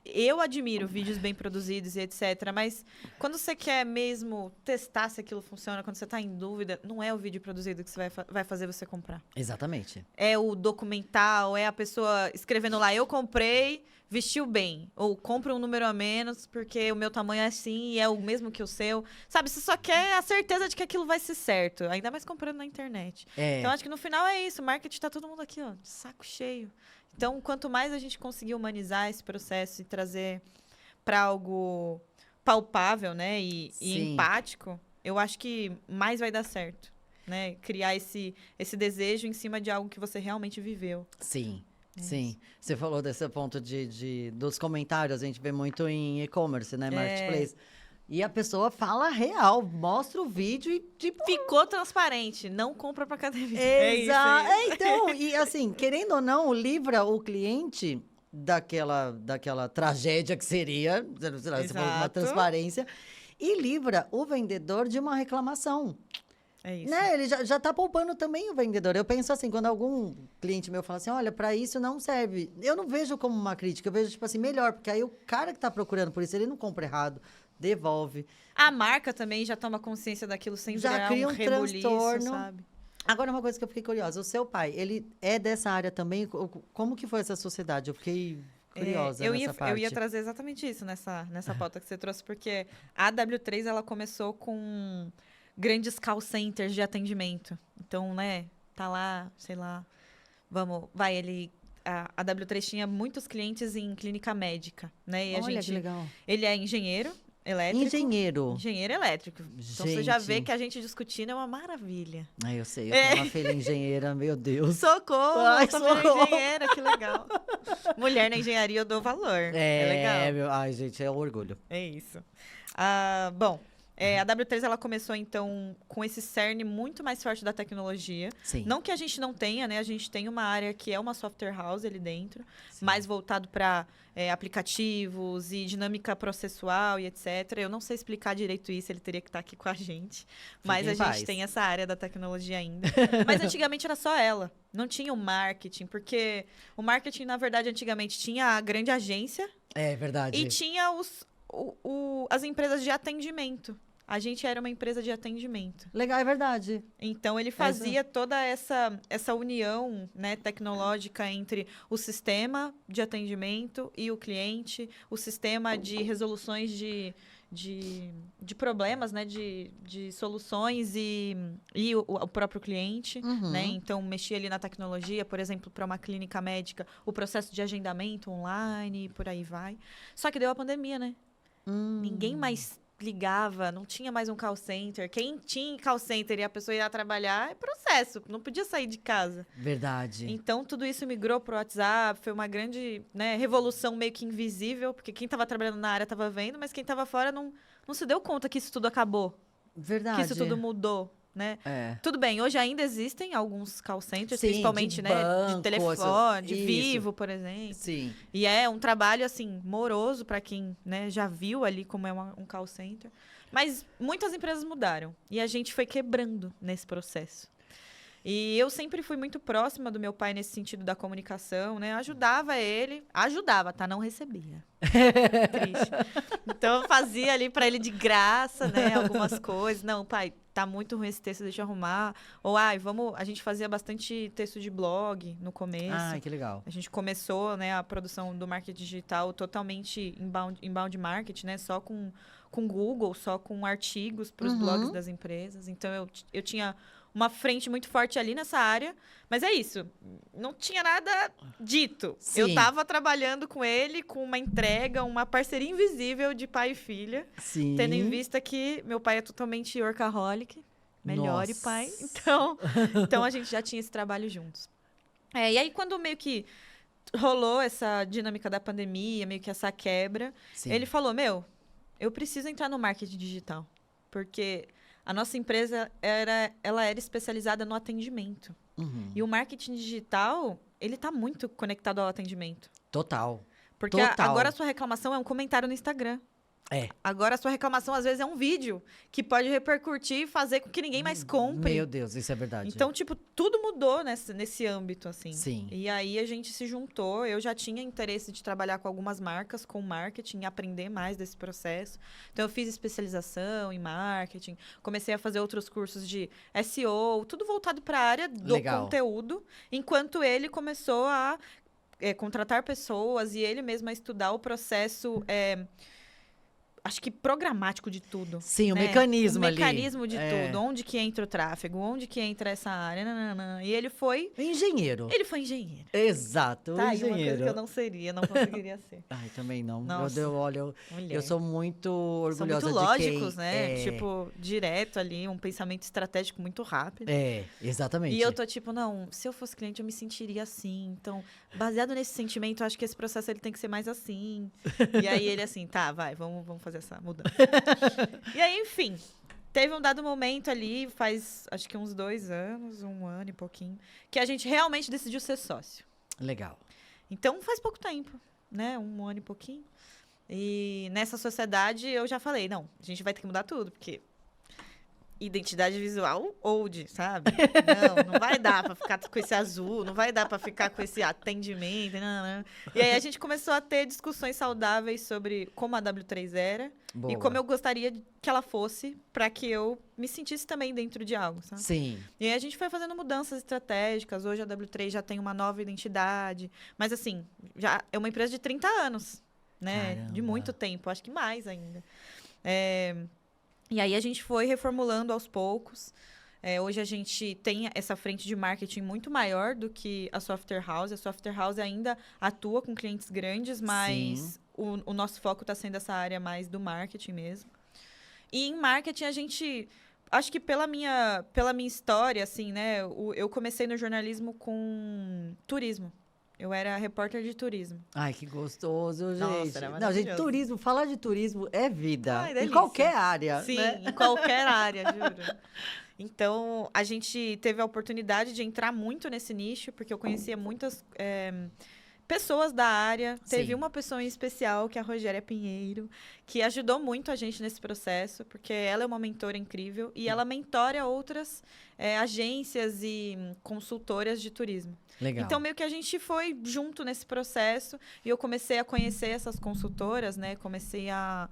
Eu admiro vídeos bem produzidos e etc. Mas quando você quer mesmo testar se aquilo funciona, quando você está em dúvida, não é o vídeo produzido que você vai fazer você comprar. Exatamente. É o documental, é a pessoa escrevendo lá, eu comprei, vestiu bem. Ou compra um número a menos, porque o meu tamanho é assim e é o mesmo que o seu. Sabe, você só quer a certeza de que aquilo vai ser certo. Ainda mais comprando na internet. Então, acho que no final é isso. O marketing tá todo mundo aqui, ó, de saco cheio. Então, quanto mais a gente conseguir humanizar esse processo e trazer para algo palpável, né, e empático, eu acho que mais vai dar certo, né? Criar esse desejo em cima de algo que você realmente viveu. Sim. Sim, você falou desse ponto dos comentários, a gente vê muito em e-commerce, né, marketplace. E a pessoa fala real, mostra o vídeo e, tipo... Ficou transparente, não compra pra academia. Exato. Então, e assim, querendo ou não, livra o cliente daquela tragédia que seria, sei lá, você falou, uma transparência, e livra o vendedor de uma reclamação. É isso. Né? Ele já tá poupando também o vendedor. Eu penso assim, quando algum cliente meu fala assim, olha, para isso não serve. Eu não vejo como uma crítica, eu vejo, tipo assim, melhor, porque aí o cara que tá procurando por isso, ele não compra errado. Devolve. A marca também já toma consciência daquilo sem já cria um transtorno, sabe? Agora, uma coisa que eu fiquei curiosa. O seu pai, ele é dessa área também? Como que foi essa sociedade? Eu fiquei curiosa nessa parte. Eu ia trazer exatamente isso nessa pauta que você trouxe, porque a W3, ela começou com grandes call centers de atendimento. Então, né, tá lá, sei lá, a W3 tinha muitos clientes em clínica médica, né? E olha, que legal. Ele é engenheiro elétrico. Engenheiro elétrico. Então, você já vê que a gente discutindo é uma maravilha. Eu sei, eu tenho uma filha engenheira, meu Deus. Socorro! Socorro! Engenheira, que legal. Mulher na engenharia eu dou valor. É legal. Ai, gente, é um orgulho. É isso. Bom, a W3 ela começou, então, com esse cerne muito mais forte da tecnologia. Sim. Não que a gente não tenha, né? A gente tem uma área que é uma software house ali dentro, Sim. mais voltado para aplicativos e dinâmica processual e etc. Eu não sei explicar direito isso, ele teria que estar aqui com a gente. Mas a gente tem essa área da tecnologia ainda. Mas antigamente era só ela. Não tinha o marketing, porque o marketing, na verdade, antigamente tinha a grande agência. É verdade. E tinha as empresas de atendimento. A gente era uma empresa de atendimento. Legal, é verdade. Então, ele fazia toda essa união, né, tecnológica entre o sistema de atendimento e o cliente, o sistema de resoluções de problemas, né, de soluções e o próprio cliente. Né? Então, mexia ali na tecnologia, por exemplo, para uma clínica médica, o processo de agendamento online e por aí vai. Só que deu a pandemia, né? Ninguém mais ligava, não tinha mais um call center. Quem tinha call center e a pessoa ia trabalhar, é processo, não podia sair de casa. Verdade. Então, tudo isso migrou pro WhatsApp, foi uma grande, né, revolução meio que invisível, porque quem estava trabalhando na área estava vendo, mas quem estava fora não se deu conta que isso tudo acabou. Verdade. Que isso tudo mudou. Né? Tudo bem, hoje ainda existem alguns call centers, sim, principalmente, de né, banco, de telefone, de isso. Vivo, por exemplo. Sim. E é um trabalho, assim, moroso para quem, né, já viu ali como é um call center. Mas muitas empresas mudaram e a gente foi quebrando nesse processo. E eu sempre fui muito próxima do meu pai nesse sentido da comunicação, né? Ajudava ele, tá? Não recebia. Triste. Então eu fazia ali para ele de graça, né? Algumas coisas. Não, pai, tá muito ruim esse texto, deixa eu arrumar. Ou, a gente fazia bastante texto de blog no começo. Ah, que legal. A gente começou, né, a produção do marketing digital totalmente inbound marketing, né? Só com Google, só com artigos para os blogs das empresas. Então eu tinha uma frente muito forte ali nessa área. Mas é isso. Não tinha nada dito. Sim. Eu estava trabalhando com ele, com uma entrega, uma parceria invisível de pai e filha. Sim. Tendo em vista que meu pai é totalmente workaholic. Melhor Nossa. pai. Então a gente já tinha esse trabalho juntos. E aí, quando meio que rolou essa dinâmica da pandemia, meio que essa quebra, Sim. ele falou, eu preciso entrar no marketing digital. Porque a nossa empresa ela era especializada no atendimento. E o marketing digital, ele está muito conectado ao atendimento. Total. Porque agora a sua reclamação é um comentário no Instagram. Agora a sua reclamação, às vezes, é um vídeo que pode repercutir e fazer com que ninguém mais compre. Meu Deus, isso é verdade. Então, tudo mudou nesse âmbito, assim. Sim. E aí a gente se juntou. Eu já tinha interesse de trabalhar com algumas marcas, com marketing, e aprender mais desse processo. Então, eu fiz especialização em marketing, comecei a fazer outros cursos de SEO, tudo voltado para a área do conteúdo, enquanto ele começou a contratar pessoas e ele mesmo a estudar o processo... acho que programático de tudo. Sim, né? o mecanismo ali. O mecanismo de tudo. Onde que entra o tráfego, onde que entra essa área. E ele foi... Engenheiro. Ele foi engenheiro. Exato, Tá, engenheiro. E uma coisa que eu não seria, não conseguiria ser. Ai, também não. Nossa, Eu sou muito orgulhosa São muito lógicos, de né? Tipo, direto ali, um pensamento estratégico muito rápido. Exatamente. E eu tô tipo, não, se eu fosse cliente, eu me sentiria assim. Então, baseado nesse sentimento, eu acho que esse processo ele tem que ser mais assim. E aí ele assim, tá, vai, vamos fazer essa mudança. E aí, enfim, teve um dado momento ali, faz acho que uns 2 anos, 1 ano e pouquinho, que a gente realmente decidiu ser sócio. Legal. Então, faz pouco tempo, né? 1 ano e pouquinho. E nessa sociedade, eu já falei, não, a gente vai ter que mudar tudo, porque... identidade visual old, sabe? Não vai dar pra ficar com esse azul, não vai dar pra ficar com esse atendimento. Não. E aí a gente começou a ter discussões saudáveis sobre como a W3 era. Boa. E como eu gostaria que ela fosse pra que eu me sentisse também dentro de algo, sabe? Sim. E aí a gente foi fazendo mudanças estratégicas. Hoje a W3 já tem uma nova identidade. Mas assim, já é uma empresa de 30 anos, né? Caramba. De muito tempo, acho que mais ainda. E aí a gente foi reformulando aos poucos. Hoje a gente tem essa frente de marketing muito maior do que a software house. A software house ainda atua com clientes grandes, mas o nosso foco está sendo essa área mais do marketing mesmo. E em marketing a gente... Acho que pela minha história, assim, né? Eu comecei no jornalismo com turismo. Eu era repórter de turismo. Ai, que gostoso, gente. Nossa, era Não, gente, maravilhoso. turismo, falar de turismo é vida. Ai, Em delícia. qualquer área, Sim, né? em qualquer área, juro. Então, a gente teve a oportunidade de entrar muito nesse nicho, porque eu conhecia muitas pessoas da área. Teve Sim. uma pessoa em especial, que é a Rogéria Pinheiro, que ajudou muito a gente nesse processo, porque ela é uma mentora incrível e ela mentora outras agências e consultoras de turismo. Legal. Então, meio que a gente foi junto nesse processo e eu comecei a conhecer essas consultoras, né? Comecei a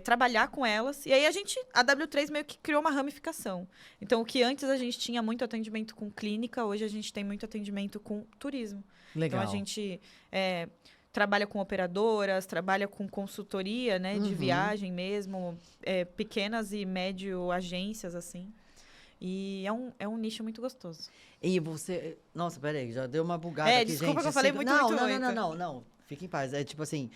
trabalhar com elas. E aí a W3 meio que criou uma ramificação. Então, o que antes a gente tinha muito atendimento com clínica, hoje a gente tem muito atendimento com turismo. Legal. Então, a gente trabalha com operadoras, trabalha com consultoria, né? De viagem mesmo, pequenas e médio agências, assim. E é um nicho muito gostoso. E você... Nossa, peraí, já deu uma bugada aqui, desculpa gente. que eu falei muito, não, muito, não, muito. não. Fique em paz. É tipo assim,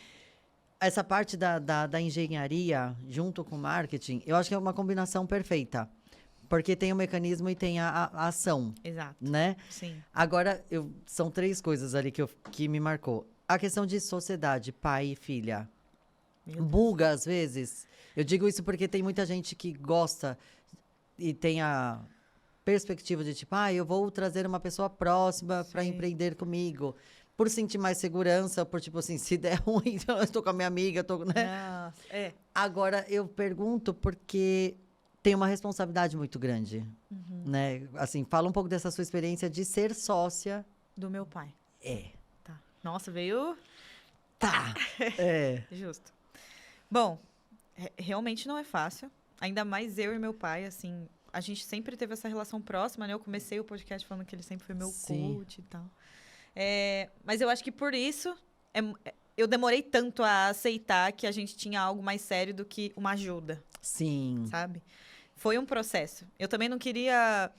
essa parte da engenharia junto com o marketing, eu acho que é uma combinação perfeita. Porque tem o mecanismo e tem a ação, Exato. né? Sim. Agora, são 3 coisas ali que me marcou. A questão de sociedade, pai e filha. Meu Deus. Buga, às vezes. Eu digo isso porque tem muita gente que gosta e tem a perspectiva de tipo, eu vou trazer uma pessoa próxima para Sim. empreender comigo. Por sentir mais segurança, por tipo assim, se der ruim, então eu estou com a minha amiga, né? Nossa, Agora, eu pergunto porque tem uma responsabilidade muito grande, né? Assim, fala um pouco dessa sua experiência de ser sócia. do meu pai. Tá. Nossa, veio... Tá. Justo. Bom, realmente não é fácil. Ainda mais eu e meu pai, assim... A gente sempre teve essa relação próxima, né? Eu comecei o podcast falando que ele sempre foi meu Sim. coach e tal. Mas eu acho que por isso... eu demorei tanto a aceitar que a gente tinha algo mais sério do que uma ajuda, Sim. sabe? Foi um processo. Eu também não queria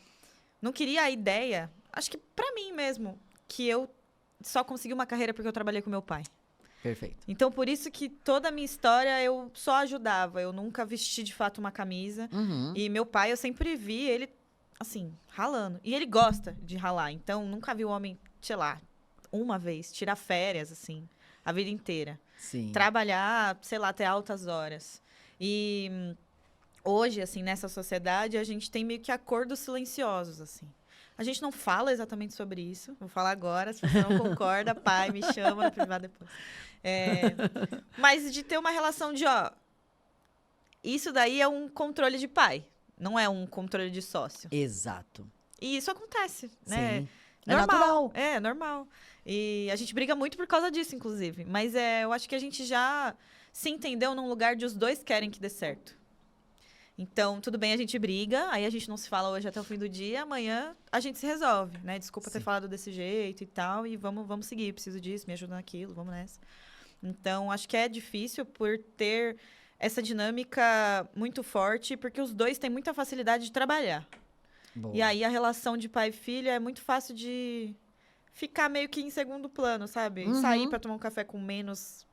a ideia, acho que pra mim mesmo, que eu só consegui uma carreira porque eu trabalhei com meu pai. Perfeito. Então, por isso que toda a minha história eu só ajudava. Eu nunca vesti, de fato, uma camisa. E meu pai, eu sempre vi ele, assim, ralando. E ele gosta de ralar. Então, nunca vi o homem, sei lá, uma vez, tirar férias, assim, a vida inteira. Sim. Trabalhar, sei lá, até altas horas. E hoje, assim, nessa sociedade, a gente tem meio que acordos silenciosos, assim. A gente não fala exatamente sobre isso. Vou falar agora, se você não concorda, pai, me chama no privado depois. Mas de ter uma relação de, isso daí é um controle de pai, não é um controle de sócio. Exato. E isso acontece, né? Sim. É natural. É normal. E a gente briga muito por causa disso, inclusive. Mas eu acho que a gente já se entendeu num lugar de os dois querem que dê certo. Então, tudo bem, a gente briga, aí a gente não se fala hoje até o fim do dia, amanhã a gente se resolve, né? Desculpa ter falado desse jeito e tal, e vamos seguir, preciso disso, me ajuda naquilo, vamos nessa. Então, acho que é difícil por ter essa dinâmica muito forte, porque os dois têm muita facilidade de trabalhar. Boa. E aí, a relação de pai e filha é muito fácil de ficar meio que em segundo plano, sabe? Sair para tomar um café com menos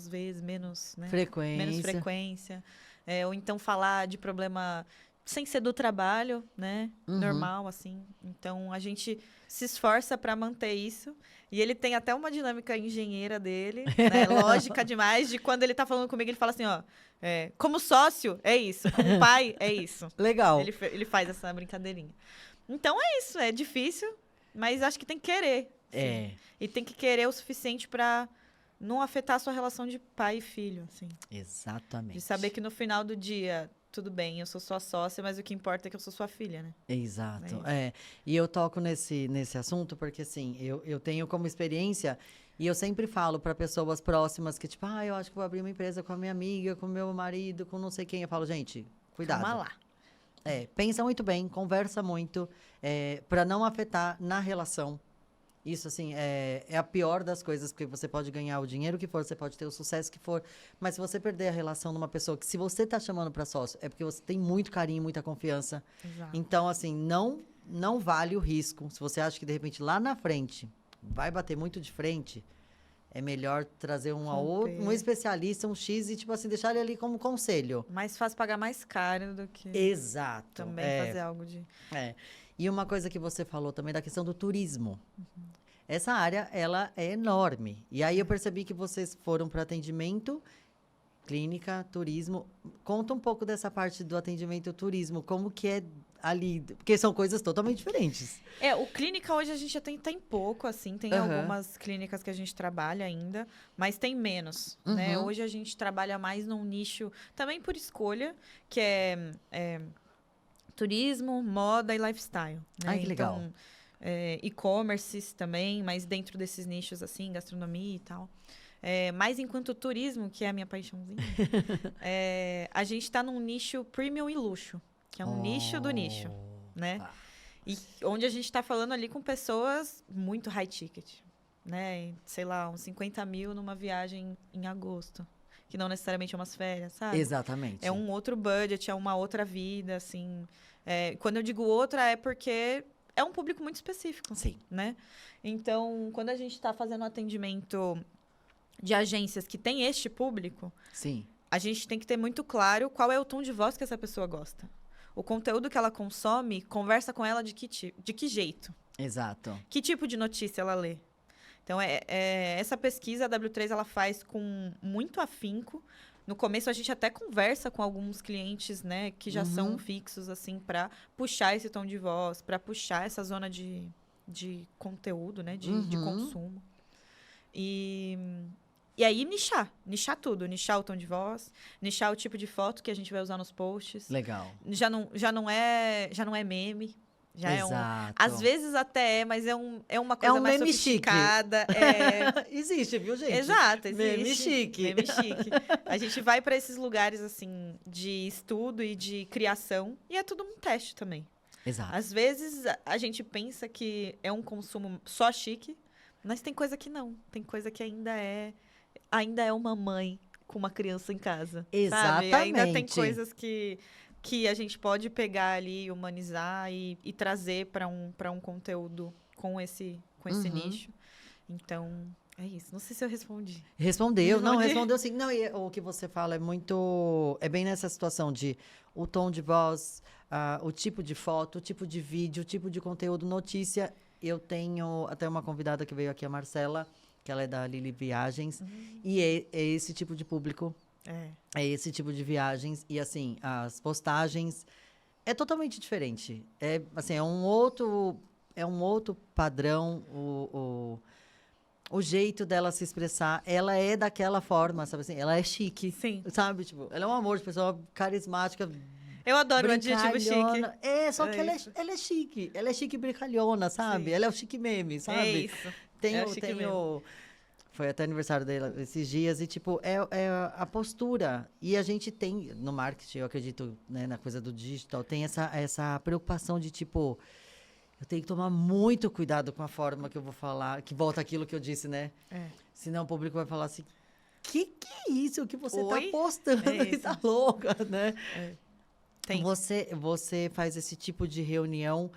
vezes, menos, né? Frequência. Menos frequência. Ou então falar de problema sem ser do trabalho, né? Normal, assim. Então, a gente se esforça para manter isso. E ele tem até uma dinâmica engenheira dele, né? Lógica demais, de quando ele tá falando comigo, ele fala assim, como sócio, é isso. Como pai, é isso. Legal. Ele faz essa brincadeirinha. Então, é isso. É difícil, mas acho que tem que querer. Sim. E tem que querer o suficiente para não afetar a sua relação de pai e filho, assim. Exatamente. De saber que no final do dia, tudo bem, eu sou sua sócia, mas o que importa é que eu sou sua filha, né? Exato. E eu toco nesse assunto porque, assim, eu tenho como experiência e eu sempre falo para pessoas próximas que, tipo, eu acho que vou abrir uma empresa com a minha amiga, com o meu marido, com não sei quem. Eu falo, gente, cuidado. Calma lá. Pensa muito bem, conversa muito, para não afetar na relação. Isso, assim, é a pior das coisas, porque você pode ganhar o dinheiro que for, você pode ter o sucesso que for, mas se você perder a relação numa pessoa que, se você tá chamando para sócio, é porque você tem muito carinho, muita confiança. Exato. Então, assim, não vale o risco. Se você acha que, de repente, lá na frente, vai bater muito de frente, é melhor trazer um especialista, um X, e, tipo assim, deixar ele ali como conselho. Mais fácil pagar mais caro do que Exato. também fazer algo de... E uma coisa que você falou também da questão do turismo. essa área, ela é enorme. E aí eu percebi que vocês foram para atendimento, clínica, turismo. Conta um pouco dessa parte do atendimento turismo, como que é ali, porque são coisas totalmente diferentes. O clínica hoje a gente já tem pouco, assim, tem algumas clínicas que a gente trabalha ainda, mas tem menos, né? Hoje a gente trabalha mais num nicho, também por escolha, que é turismo, moda e lifestyle, né? Ai, que legal. Então, e-commerces também, mas dentro desses nichos, assim, gastronomia e tal. Mas enquanto turismo, que é a minha paixãozinha, a gente está num nicho premium e luxo, que é um nicho do nicho, né? Tá. E onde a gente está falando ali com pessoas muito high ticket, né? Sei lá, uns 50 mil numa viagem em agosto, que não necessariamente é umas férias, sabe? Exatamente. É um outro budget, é uma outra vida, assim. Quando eu digo outra, é porque é um público muito específico, Sim. né? Então, quando a gente está fazendo um atendimento de agências que tem este público, Sim. a gente tem que ter muito claro qual é o tom de voz que essa pessoa gosta. O conteúdo que ela consome conversa com ela de que jeito? Exato. Que tipo de notícia ela lê? Então, essa pesquisa a W3 ela faz com muito afinco. No começo, a gente até conversa com alguns clientes, né, que já são fixos, assim, para puxar esse tom de voz, para puxar essa zona de conteúdo, né, de consumo. E aí, nichar tudo. Nichar o tom de voz, nichar o tipo de foto que a gente vai usar nos posts. Legal. Já não é meme. Já Exato. Às vezes até mas é uma coisa mais meme sofisticada. Existe, viu, gente? Exato, existe. Meme chique. Meme chique. A gente vai para esses lugares, assim, de estudo e de criação. E é tudo um teste também. Exato. Às vezes, a gente pensa que é um consumo só chique, mas tem coisa que não. Tem coisa que ainda é uma mãe com uma criança em casa. Exatamente. Sabe? Ainda tem coisas que a gente pode pegar ali, humanizar e trazer para um conteúdo com esse nicho. Então, é isso. Não sei se eu respondi. Respondeu sim. Não, e o que você fala é muito... É bem nessa situação de o tom de voz, o tipo de foto, o tipo de vídeo, o tipo de conteúdo, notícia. Eu tenho até uma convidada que veio aqui, a Marcela, que ela é da Lili Viagens. E é esse tipo de público. É esse tipo de viagens. E, assim, as postagens é totalmente diferente. Assim, é um outro padrão, o jeito dela se expressar. Ela é daquela forma, sabe assim? Ela é chique. Sim. Sabe? Tipo, ela é um amor de pessoa carismática. Eu adoro o adjetivo chique. Só que ela é chique. Ela é chique e brincalhona, sabe? Sim. Ela é o chique meme, sabe? É isso. Tenho... Foi até aniversário dela esses dias e, tipo, é a postura. E a gente tem, no marketing, eu acredito, né, na coisa do digital, tem essa preocupação de, tipo, eu tenho que tomar muito cuidado com a forma que eu vou falar, que volta aquilo que eu disse, né? Senão o público vai falar assim, que é isso que você tá postando? Você tá louca, né? Tem. Você faz esse tipo de reunião,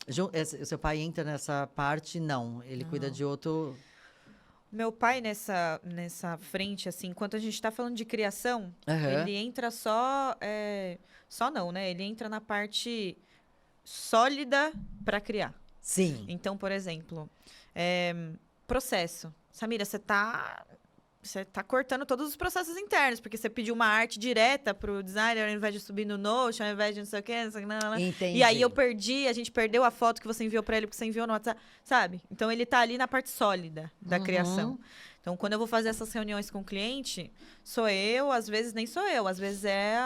o seu pai entra nessa parte? Não, ele cuida de outro... Meu pai, nessa frente, assim, enquanto a gente está falando de criação, ele entra só não, né? Ele entra na parte sólida para criar. Sim. Então, por exemplo, processo. Samira, você tá cortando todos os processos internos, porque você pediu uma arte direta pro designer, ao invés de subir no Notion, ao invés de não sei o quê, não sei o que. Entendi. E aí a gente perdeu a foto que você enviou para ele, porque você enviou no WhatsApp, sabe? Então, ele tá ali na parte sólida da criação. Então, quando eu vou fazer essas reuniões com o cliente, sou eu, às vezes nem sou eu, às vezes é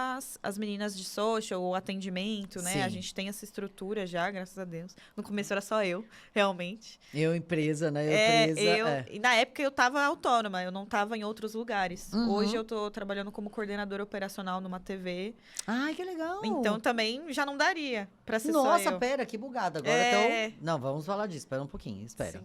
as meninas de social ou atendimento, né? Sim. A gente tem essa estrutura já, graças a Deus. No começo era só eu, realmente. Empresa, né? E na época eu estava autônoma, eu não estava em outros lugares. Hoje eu tô trabalhando como coordenadora operacional numa TV. Ai, que legal! Então também já não daria para ser Nossa, só eu. pera, que bugado. Agora então... Não, vamos falar disso. Espera um pouquinho, espera.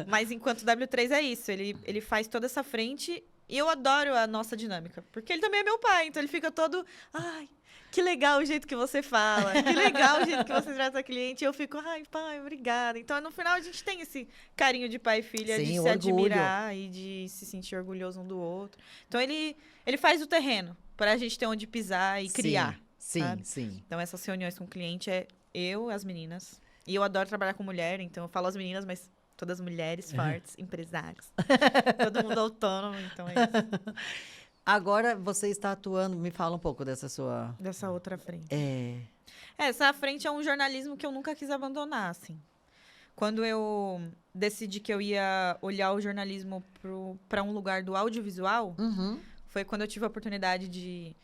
Mas enquanto W3 é isso, ele faz toda essa frente e eu adoro a nossa dinâmica. Porque ele também é meu pai, então ele fica todo... Ai, que legal o jeito que você fala, que legal o jeito que você trata a cliente. E eu fico, ai, pai, obrigada. Então, no final, a gente tem esse carinho de pai e filha, de se admirar e de se sentir orgulhoso um do outro. Então, ele faz o terreno para a gente ter onde pisar e criar. Sim, sabe? sim. Então, essas reuniões com o cliente é eu, as meninas. E eu adoro trabalhar com mulher, então eu falo as meninas, mas Todas mulheres fortes, empresárias. Todo mundo autônomo, então é isso. Agora você está atuando, me fala um pouco dessa sua... Dessa outra frente. É, Essa frente é um jornalismo que eu nunca quis abandonar, assim. Quando eu decidi que eu ia olhar o jornalismo para um lugar do audiovisual, foi quando eu tive a oportunidade de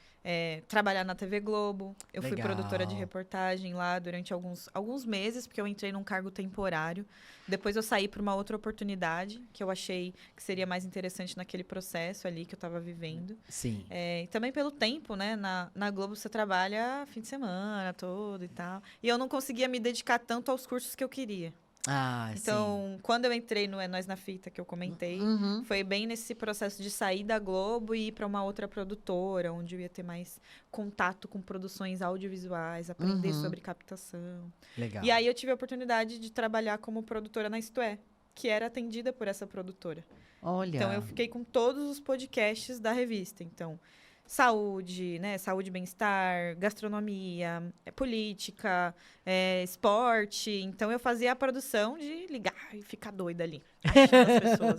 trabalhar na TV Globo. Eu fui Legal. produtora de reportagem lá durante alguns meses, porque eu entrei num cargo temporário. Depois eu saí para uma outra oportunidade, que eu achei que seria mais interessante naquele processo ali que eu estava vivendo. sim. E também pelo tempo, né? Na Globo você trabalha fim de semana todo e tal. E eu não conseguia me dedicar tanto aos cursos que eu queria. Ah, Então, quando eu entrei no É Nós na Fita, que eu comentei, foi bem nesse processo de sair da Globo e ir para uma outra produtora, onde eu ia ter mais contato com produções audiovisuais, aprender sobre captação. sim. Legal. E aí eu tive a oportunidade de trabalhar como produtora na Isto É, que era atendida por essa produtora. Olha. Então, eu fiquei com todos os podcasts da revista. Então, saúde, né? Saúde e bem-estar, gastronomia, política, esporte. Então, eu fazia a produção de ligar e ficar doida ali, achando as pessoas.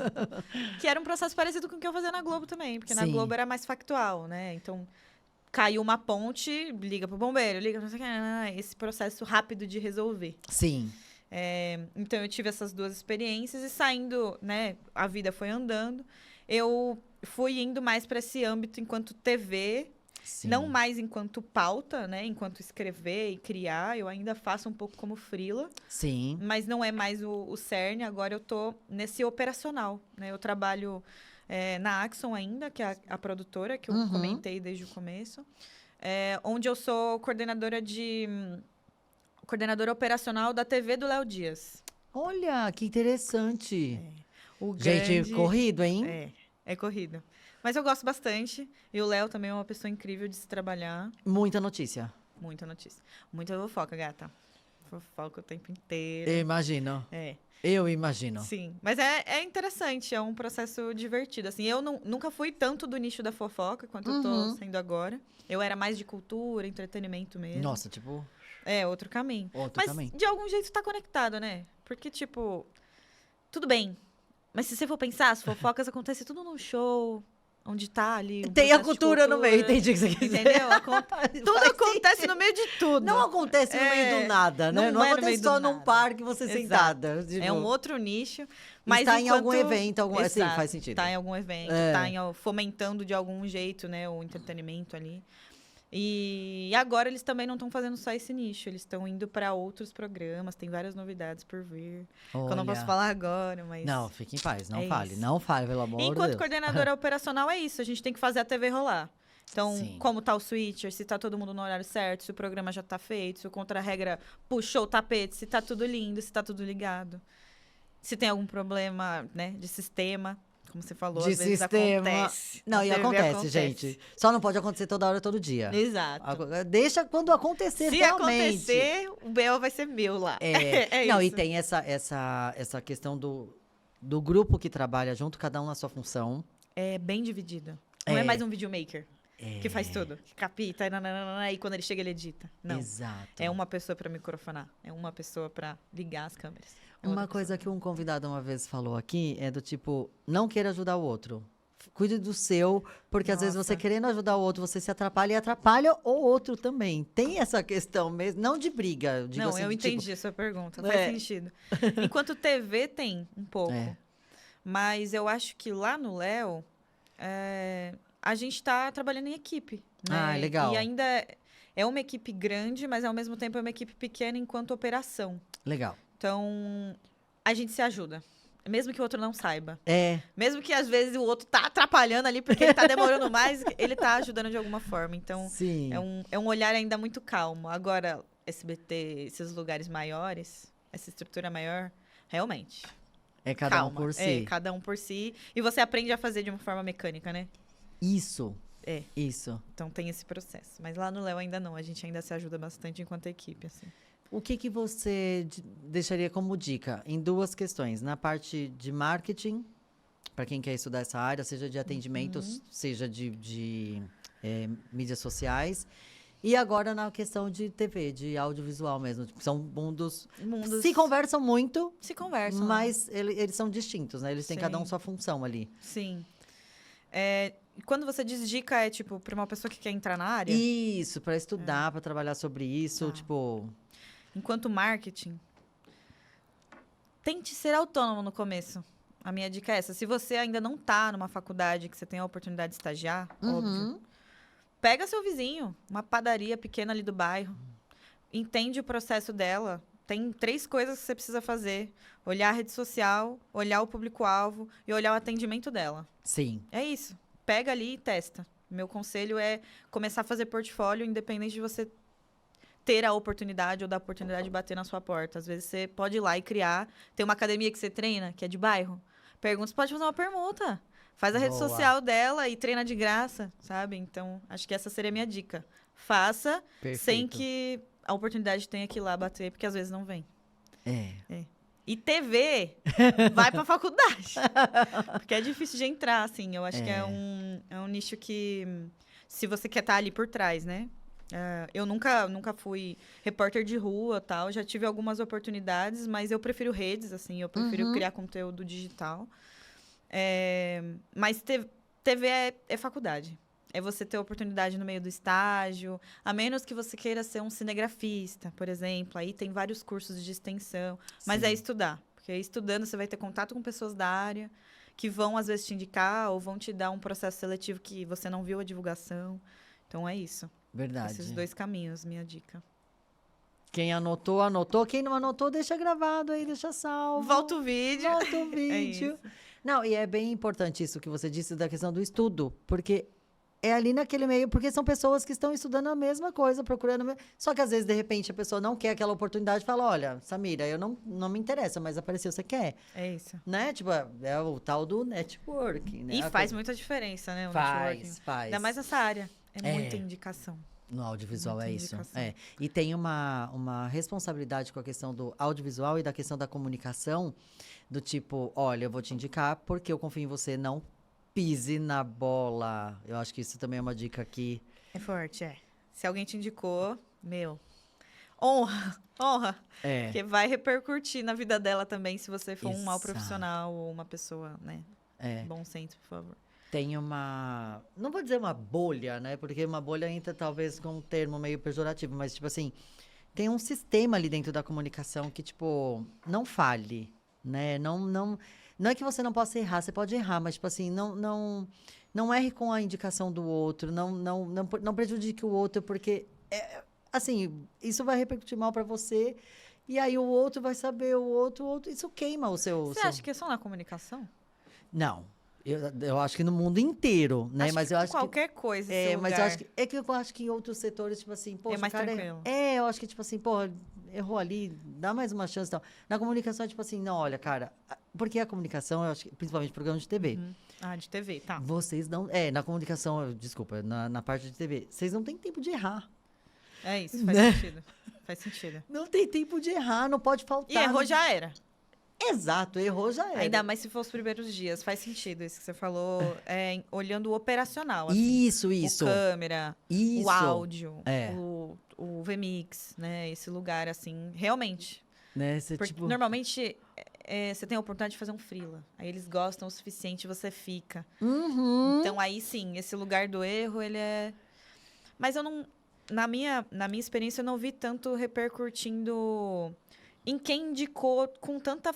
Que era um processo parecido com o que eu fazia na Globo também, porque na Sim. Globo era mais factual, né? Então, caiu uma ponte, liga pro bombeiro, liga pra não sei o que, esse processo rápido de resolver. Sim. Então, eu tive essas duas experiências e saindo, né? A vida foi andando. Eu fui indo mais para esse âmbito enquanto TV, Sim. não mais enquanto pauta, né? Enquanto escrever e criar. Eu ainda faço um pouco como freela, Sim. mas não é mais o cerne. Agora eu tô nesse operacional, né? Eu trabalho na Axon ainda, que é a produtora que eu comentei desde o começo, onde eu sou coordenadora operacional da TV do Léo Dias. Olha, que interessante. O Gente, grande... corrido, hein? É corrido. Mas eu gosto bastante. E o Léo também é uma pessoa incrível de se trabalhar. Muita notícia. Muita notícia. Muita fofoca, gata. Fofoca o tempo inteiro. Eu imagino. É. Eu imagino. Sim. Mas é interessante, é um processo divertido. Assim, eu nunca fui tanto do nicho da fofoca quanto eu tô sendo agora. Eu era mais de cultura, entretenimento mesmo. Nossa, tipo... Outro caminho. Outro caminho. Mas de algum jeito tá conectado, né? Porque, tipo, tudo bem. Mas se você for pensar, as fofocas acontecem tudo num show, onde tá ali. Tem a cultura no meio, entendi o que você quer dizer. Entendeu? Tudo acontece no meio de tudo. Não acontece no meio do nada, né? Não é no acontece meio do só num nada. parque você Exato. sentada. Tipo, É um outro nicho. Mas está em algum enquanto- evento, assim, Exato, faz sentido. Tá em algum evento, fomentando de algum jeito, né, o entretenimento ali. E agora eles também não estão fazendo só esse nicho, eles estão indo para outros programas, tem várias novidades por vir. Que eu não posso Olha. falar agora, mas. Não, fique em paz, não É fale. isso. Não fale, pelo amor de Enquanto Deus. coordenadora operacional é isso, a gente tem que fazer a TV rolar. Então, Sim. como tá o switcher, se tá todo mundo no horário certo, se o programa já tá feito, se o contra-regra puxou o tapete, se tá tudo lindo, se tá tudo ligado. Se tem algum problema, né, de sistema, como você falou, De às vezes sistema. acontece. Não, Na e TV acontece, gente. Só não pode acontecer toda hora, todo dia. Exato. Deixa quando acontecer Se realmente. acontecer, o BO vai ser meu lá. É Não, e isso. tem essa questão do grupo que trabalha junto, cada um na sua função. É bem dividido. Não é mais um videomaker que faz tudo. Que capita, e quando ele chega, ele edita. Não. Exato. É uma pessoa para microfonar. É uma pessoa para ligar as câmeras. É Uma outra coisa que um convidado uma vez falou aqui é do tipo, não queira ajudar o outro. Cuide do seu, porque às vezes você Nossa. querendo ajudar o outro, você se atrapalha e atrapalha o outro também. Tem essa questão mesmo, não de briga. Eu digo Não, assim, eu de tipo, entendi a sua pergunta. É. Faz sentido. Enquanto TV tem um pouco. É. Mas eu acho que lá no Léo, a gente está trabalhando em equipe. Né? Ah, legal. E ainda é uma equipe grande, mas ao mesmo tempo é uma equipe pequena enquanto operação. Legal. Então, a gente se ajuda. Mesmo que o outro não saiba. É, Mesmo que às vezes o outro tá atrapalhando ali porque ele tá demorando mais, ele tá ajudando de alguma forma. Então, sim. é um olhar ainda muito calmo. Agora, SBT, esses lugares maiores, essa estrutura maior, realmente. É cada calma. um por si. É, cada um por si. E você aprende a fazer de uma forma mecânica, né? Isso. É. Isso. Então tem esse processo. Mas lá no Léo ainda não. A gente ainda se ajuda bastante enquanto equipe, assim. O que você deixaria como dica em duas questões? Na parte de marketing, para quem quer estudar essa área, seja de atendimentos, seja de mídias sociais. E agora na questão de TV, de audiovisual mesmo. Tipo, são mundos... Mundos Se conversam muito, se conversam, né? mas eles são distintos, né? Eles têm cada um Sim. sua função ali. Sim. Quando você diz dica, é tipo, pra uma pessoa que quer entrar na área? Isso, para estudar, para trabalhar sobre isso, Tá. tipo... Enquanto marketing, tente ser autônomo no começo. A minha dica é essa. Se você ainda não tá numa faculdade que você tem a oportunidade de estagiar, óbvio, Uhum. pega seu vizinho, uma padaria pequena ali do bairro, entende o processo dela. Tem 3 coisas que você precisa fazer: olhar a rede social, olhar o público-alvo e olhar o atendimento dela. Sim. É isso. Pega ali e testa. Meu conselho é começar a fazer portfólio, independente de você ter a oportunidade ou da oportunidade de bater na sua porta. Às vezes você pode ir lá e criar. Tem uma academia que você treina, que é de bairro. Pergunta, você pode fazer uma permuta. Faz a rede Boa. social dela e treina de graça, sabe? Então, acho que essa seria a minha dica. Faça sem Perfeito. que a oportunidade tenha que ir lá bater, porque às vezes não vem. É. E TV, vai pra faculdade. Porque é difícil de entrar, assim. Eu acho que é um nicho que, se você quer estar ali por trás, né? Eu nunca fui repórter de rua, tal. Já tive algumas oportunidades, mas eu prefiro redes, assim. Eu prefiro criar conteúdo digital. Mas TV é faculdade. É você ter oportunidade no meio do estágio, a menos que você queira ser um cinegrafista, por exemplo. Aí tem vários cursos de extensão, mas Sim. é estudar. Porque estudando você vai ter contato com pessoas da área que vão, às vezes, te indicar ou vão te dar um processo seletivo que você não viu a divulgação. Então, é isso. Verdade. Esses 2 caminhos, minha dica. Quem anotou, anotou. Quem não anotou, deixa gravado aí, deixa salvo. Volta o vídeo. Volta o vídeo. isso. Não, e é bem importante isso que você disse da questão do estudo, porque é ali naquele meio, porque são pessoas que estão estudando a mesma coisa, procurando. Só que às vezes, de repente, a pessoa não quer aquela oportunidade e fala: olha, Samira, eu não me interessa, mas apareceu, você quer. É isso. Né? Tipo, é o tal do networking, né? E A faz coisa- muita diferença, né? O networking. faz. Ainda mais nessa área. É É. muita indicação. No audiovisual Muita é isso. indicação. É. E tem uma responsabilidade com a questão do audiovisual e da questão da comunicação, do tipo, olha, eu vou te indicar porque eu confio em você, não pise na bola. Eu acho que isso também é uma dica aqui. É forte, é. Se alguém te indicou, honra, honra. É. Porque vai repercutir na vida dela também se você for um mau Exato. profissional ou uma pessoa, né? É. Bom senso, por favor. Tem uma. Não vou dizer uma bolha, né? Porque uma bolha entra talvez com um termo meio pejorativo, mas, tipo assim, tem um sistema ali dentro da comunicação que, tipo, não fale, né? Não é que você não possa errar, você pode errar, mas, tipo assim, não erre com a indicação do outro, não prejudique o outro, porque, assim, isso vai repercutir mal pra você, e aí o outro vai saber, o outro, isso queima o seu. Você acha que é só na comunicação? Não. Eu acho que no mundo inteiro, né? Mas eu acho que. qualquer coisa, Mas eu acho que. É que eu acho que em outros setores, tipo assim, poxa, mais o cara tranquilo. eu acho que, tipo assim, pô, errou ali, dá mais uma chance e tal. Na comunicação, é tipo assim, não, olha, cara, porque a comunicação, eu acho que, principalmente programa de TV. De TV, tá. Vocês não. Na comunicação, desculpa, na parte de TV, vocês não têm tempo de errar. É isso, faz Né? sentido. Faz sentido. Não tem tempo de errar, não pode faltar. E errou já era. Exato, errou já era. Ainda mais se for os primeiros dias. Faz sentido isso que você falou, olhando o operacional. Assim. Isso. O câmera, Isso. o áudio, É. o VMix, né? Esse lugar, assim, realmente. Né? Você, Porque tipo. normalmente você tem a oportunidade de fazer um freela. Aí eles gostam o suficiente e você fica. Uhum. Então aí sim, esse lugar do erro, ele é. Mas eu não. Na minha experiência, eu não vi tanto repercutindo em quem indicou com tanta.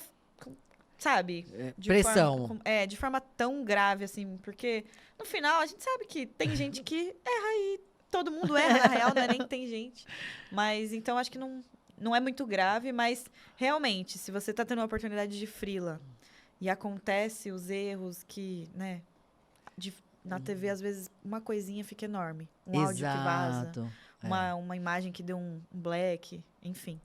Sabe? Pressão. De forma tão grave, assim. Porque no final a gente sabe que tem gente que erra e todo mundo erra, na real, não é nem que tem gente. Mas então acho que não é muito grave, mas realmente, se você tá tendo uma oportunidade de freela e acontece os erros que, né, na TV, às vezes, uma coisinha fica enorme. Um áudio que vaza, Exato. uma imagem que deu um black, enfim.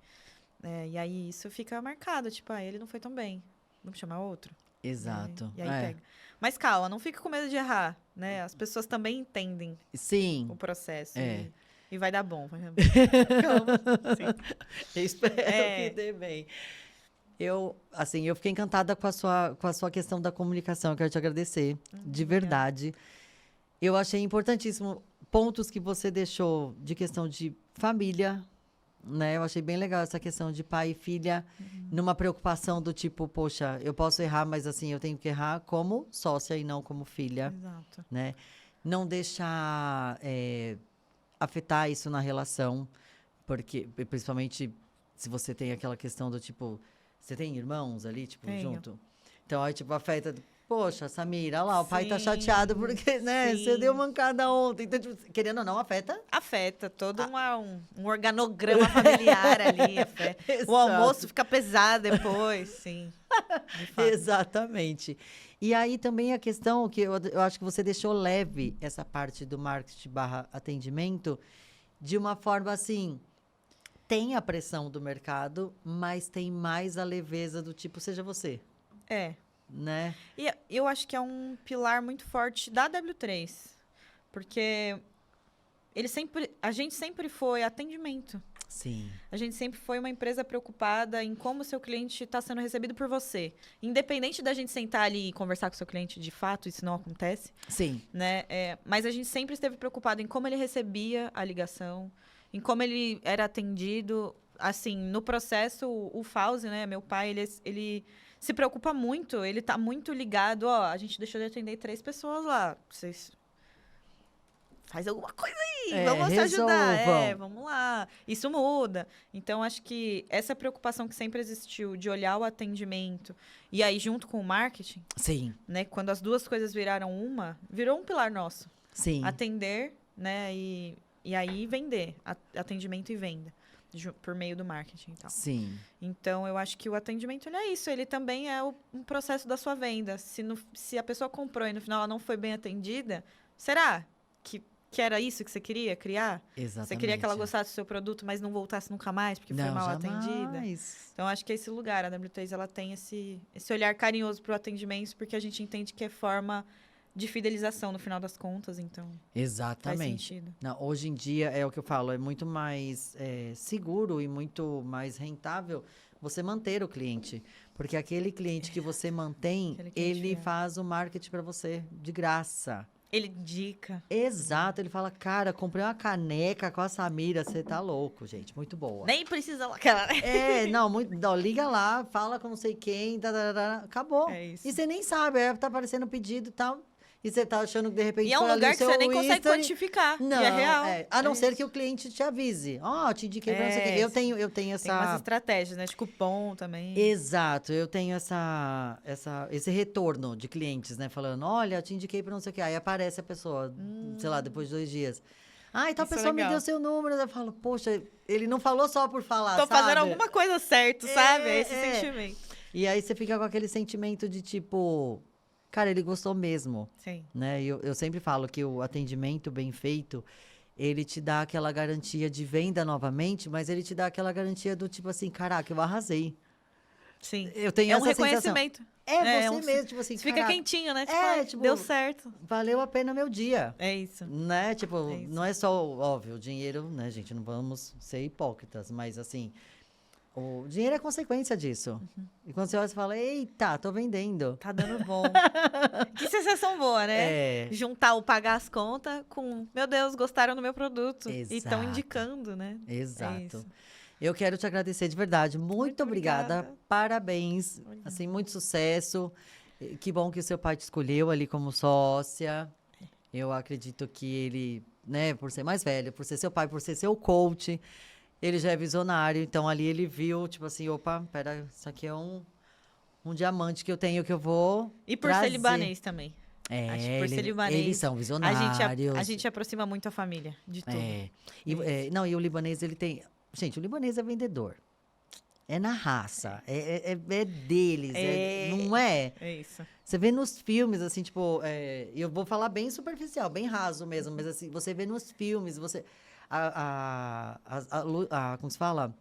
E aí isso fica marcado, tipo, ele não foi tão bem. Vamos chamar outro? Exato. E aí pega. Mas calma, não fique com medo de errar, né? As pessoas também entendem Sim. o processo. É. E vai dar bom. Calma. Sim. Eu espero que dê bem. Eu fiquei encantada com a sua questão da comunicação. Eu quero te agradecer, de verdade. Eu achei importantíssimo pontos que você deixou de questão de família, né? Eu achei bem legal essa questão de pai e filha, numa preocupação do tipo, poxa, eu posso errar, mas assim, eu tenho que errar como sócia e não como filha, Exato. né? Não deixar afetar isso na relação, porque, principalmente, se você tem aquela questão do tipo, você tem irmãos ali, tipo, Tenho. junto? Então, aí, tipo, afeta. Poxa, Samira, olha lá, o pai tá Sim, chateado porque, né, você sim. deu mancada ontem. Então, tipo, querendo ou não, afeta. Afeta todo um organograma familiar ali. O almoço fica pesado depois, sim. De fato. Exatamente. E aí também a questão que eu acho que você deixou leve essa parte do marketing barra atendimento de uma forma assim, tem a pressão do mercado, mas tem mais a leveza do tipo, seja você, É. né? E eu acho que é um pilar muito forte da W3. Porque a gente sempre foi atendimento. Sim. A gente sempre foi uma empresa preocupada em como o seu cliente está sendo recebido por você. Independente da gente sentar ali e conversar com o seu cliente, de fato, isso não acontece, Sim. né? Mas a gente sempre esteve preocupado em como ele recebia a ligação, em como ele era atendido. Assim, no processo, o Fauzi, né, meu pai, ele se preocupa muito, ele tá muito ligado, ó, a gente deixou de atender 3 pessoas lá, vocês faz alguma coisa aí, vamos se ajudar, resolvam. vamos lá, isso muda. Então, acho que essa preocupação que sempre existiu de olhar o atendimento, e aí junto com o marketing, Sim. né, quando as duas coisas virou um pilar nosso. Sim. Atender, né, e aí vender, atendimento e venda. Por meio do marketing e tal. Sim. Então, eu acho que o atendimento, ele é isso. Ele também é um processo da sua venda. Se a pessoa comprou e no final ela não foi bem atendida, será que era isso que você queria criar? Exatamente. Você queria que ela gostasse do seu produto, mas não voltasse nunca mais porque foi mal atendida? Jamais. Então, acho que é esse lugar. A W3, ela tem esse olhar carinhoso para o atendimento, porque a gente entende que é forma de fidelização no final das contas, então faz Exatamente. sentido. Não, hoje em dia, é o que eu falo, é muito mais seguro e muito mais rentável você manter o cliente. Porque aquele cliente que você mantém, Aquele cliente ele fiel. faz o marketing para você de graça. Ele indica. Exato, ele fala, cara, comprei uma caneca com a Samira, você tá louco, gente, muito boa. Nem precisa aquela. Não, não, liga lá, fala com não sei quem, acabou. É isso. E você nem sabe, tá aparecendo o pedido e tal. E você tá achando que de repente E é um foi ali lugar o que seu você nem consegue history. quantificar. Não, E é real. a não ser isso. que o cliente te avise. Ó, te indiquei pra não sei o quê. É, Eu tenho Tem umas essa... estratégias, né? De cupom também. Exato, eu tenho esse retorno de clientes, né? Falando, olha, te indiquei pra não sei o quê. Aí aparece a pessoa, sei lá, depois de 2 dias. Ah, e tal Isso é pessoa me legal. deu seu número. Eu falo, poxa, ele não falou só por falar, Tô sabe? fazendo alguma coisa certo, sabe? É esse é. sentimento. E aí você fica com aquele sentimento de tipo, cara, ele gostou mesmo, Sim. né? E eu sempre falo que o atendimento bem feito, ele te dá aquela garantia de venda novamente, mas ele te dá aquela garantia do tipo assim, caraca, eu arrasei. Sim. Eu tenho É um essa sensação. reconhecimento. É você um- mesmo, tipo assim, Você fica caraca, quentinho, né? tipo, deu certo. valeu a pena meu dia. É isso. Né? Tipo, É isso. não é só, óbvio, o dinheiro, né, gente? Não vamos ser hipócritas, mas assim, o dinheiro é consequência disso. E quando você olha, você fala, eita, tô vendendo. Tá dando bom. Que sensação boa, né? É. Juntar o pagar as contas com, meu Deus, gostaram do meu produto. E Exato. estão indicando, né? É Exato. isso. Eu quero te agradecer de verdade. Muito obrigada. obrigada. Parabéns. Obrigada. Assim, muito sucesso. Que bom que o seu pai te escolheu ali como sócia. Eu acredito que ele, né, por ser mais velho, por ser seu pai, por ser seu coach, ele já é visionário. Então, ali ele viu, tipo assim, opa, pera, isso aqui é um diamante que eu tenho que eu vou E por trazer. ser libanês também. É, Acho que por ser libanês, eles são visionários. A gente aproxima muito a família de tudo. Não, e o libanês, ele tem... Gente, o libanês é vendedor. É na raça. É deles. Não é? É isso. Você vê nos filmes, assim, tipo... eu vou falar bem superficial, bem raso mesmo. Mas, assim, você vê nos filmes, você... como se fala?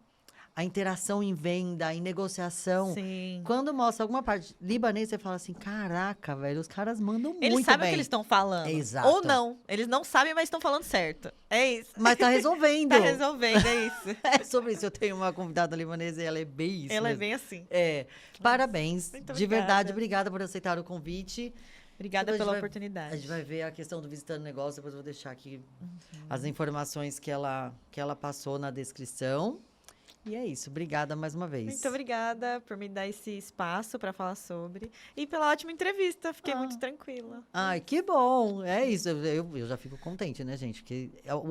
A interação em venda, em negociação. Sim. Quando mostra alguma parte libanês, você fala assim, caraca, velho, os caras mandam muito bem. Eles sabem o que eles estão falando. Exato. Ou não. Eles não sabem, mas estão falando certo. É isso. Mas tá resolvendo. Tá resolvendo, é isso. É sobre isso. Eu tenho uma convidada libanesa e ela é bem isso Ela é mesmo. bem assim. Parabéns. Muito De verdade, obrigada. obrigada por aceitar o convite. Obrigada Depois a pela gente oportunidade. A gente vai ver a questão do visitando negócio, depois eu vou deixar aqui as informações que ela passou na descrição. E é isso. Obrigada mais uma vez. Muito obrigada por me dar esse espaço para falar sobre. E pela ótima entrevista. Fiquei muito tranquila. Ai, que bom! É isso. Eu já fico contente, né, gente? Porque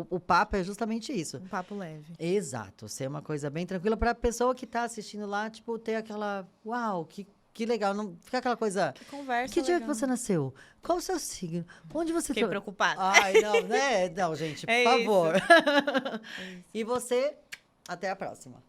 o papo é justamente isso. Um papo leve. Exato. Ser uma coisa bem tranquila para a pessoa que tá assistindo lá, tipo, ter aquela... Uau, que legal. Não fica aquela coisa... Que conversa Que dia legal. que você nasceu? Qual o seu signo? Onde você... Fiquei preocupada. Ai, não, né? Não, gente, por É favor. isso. E você, até a próxima.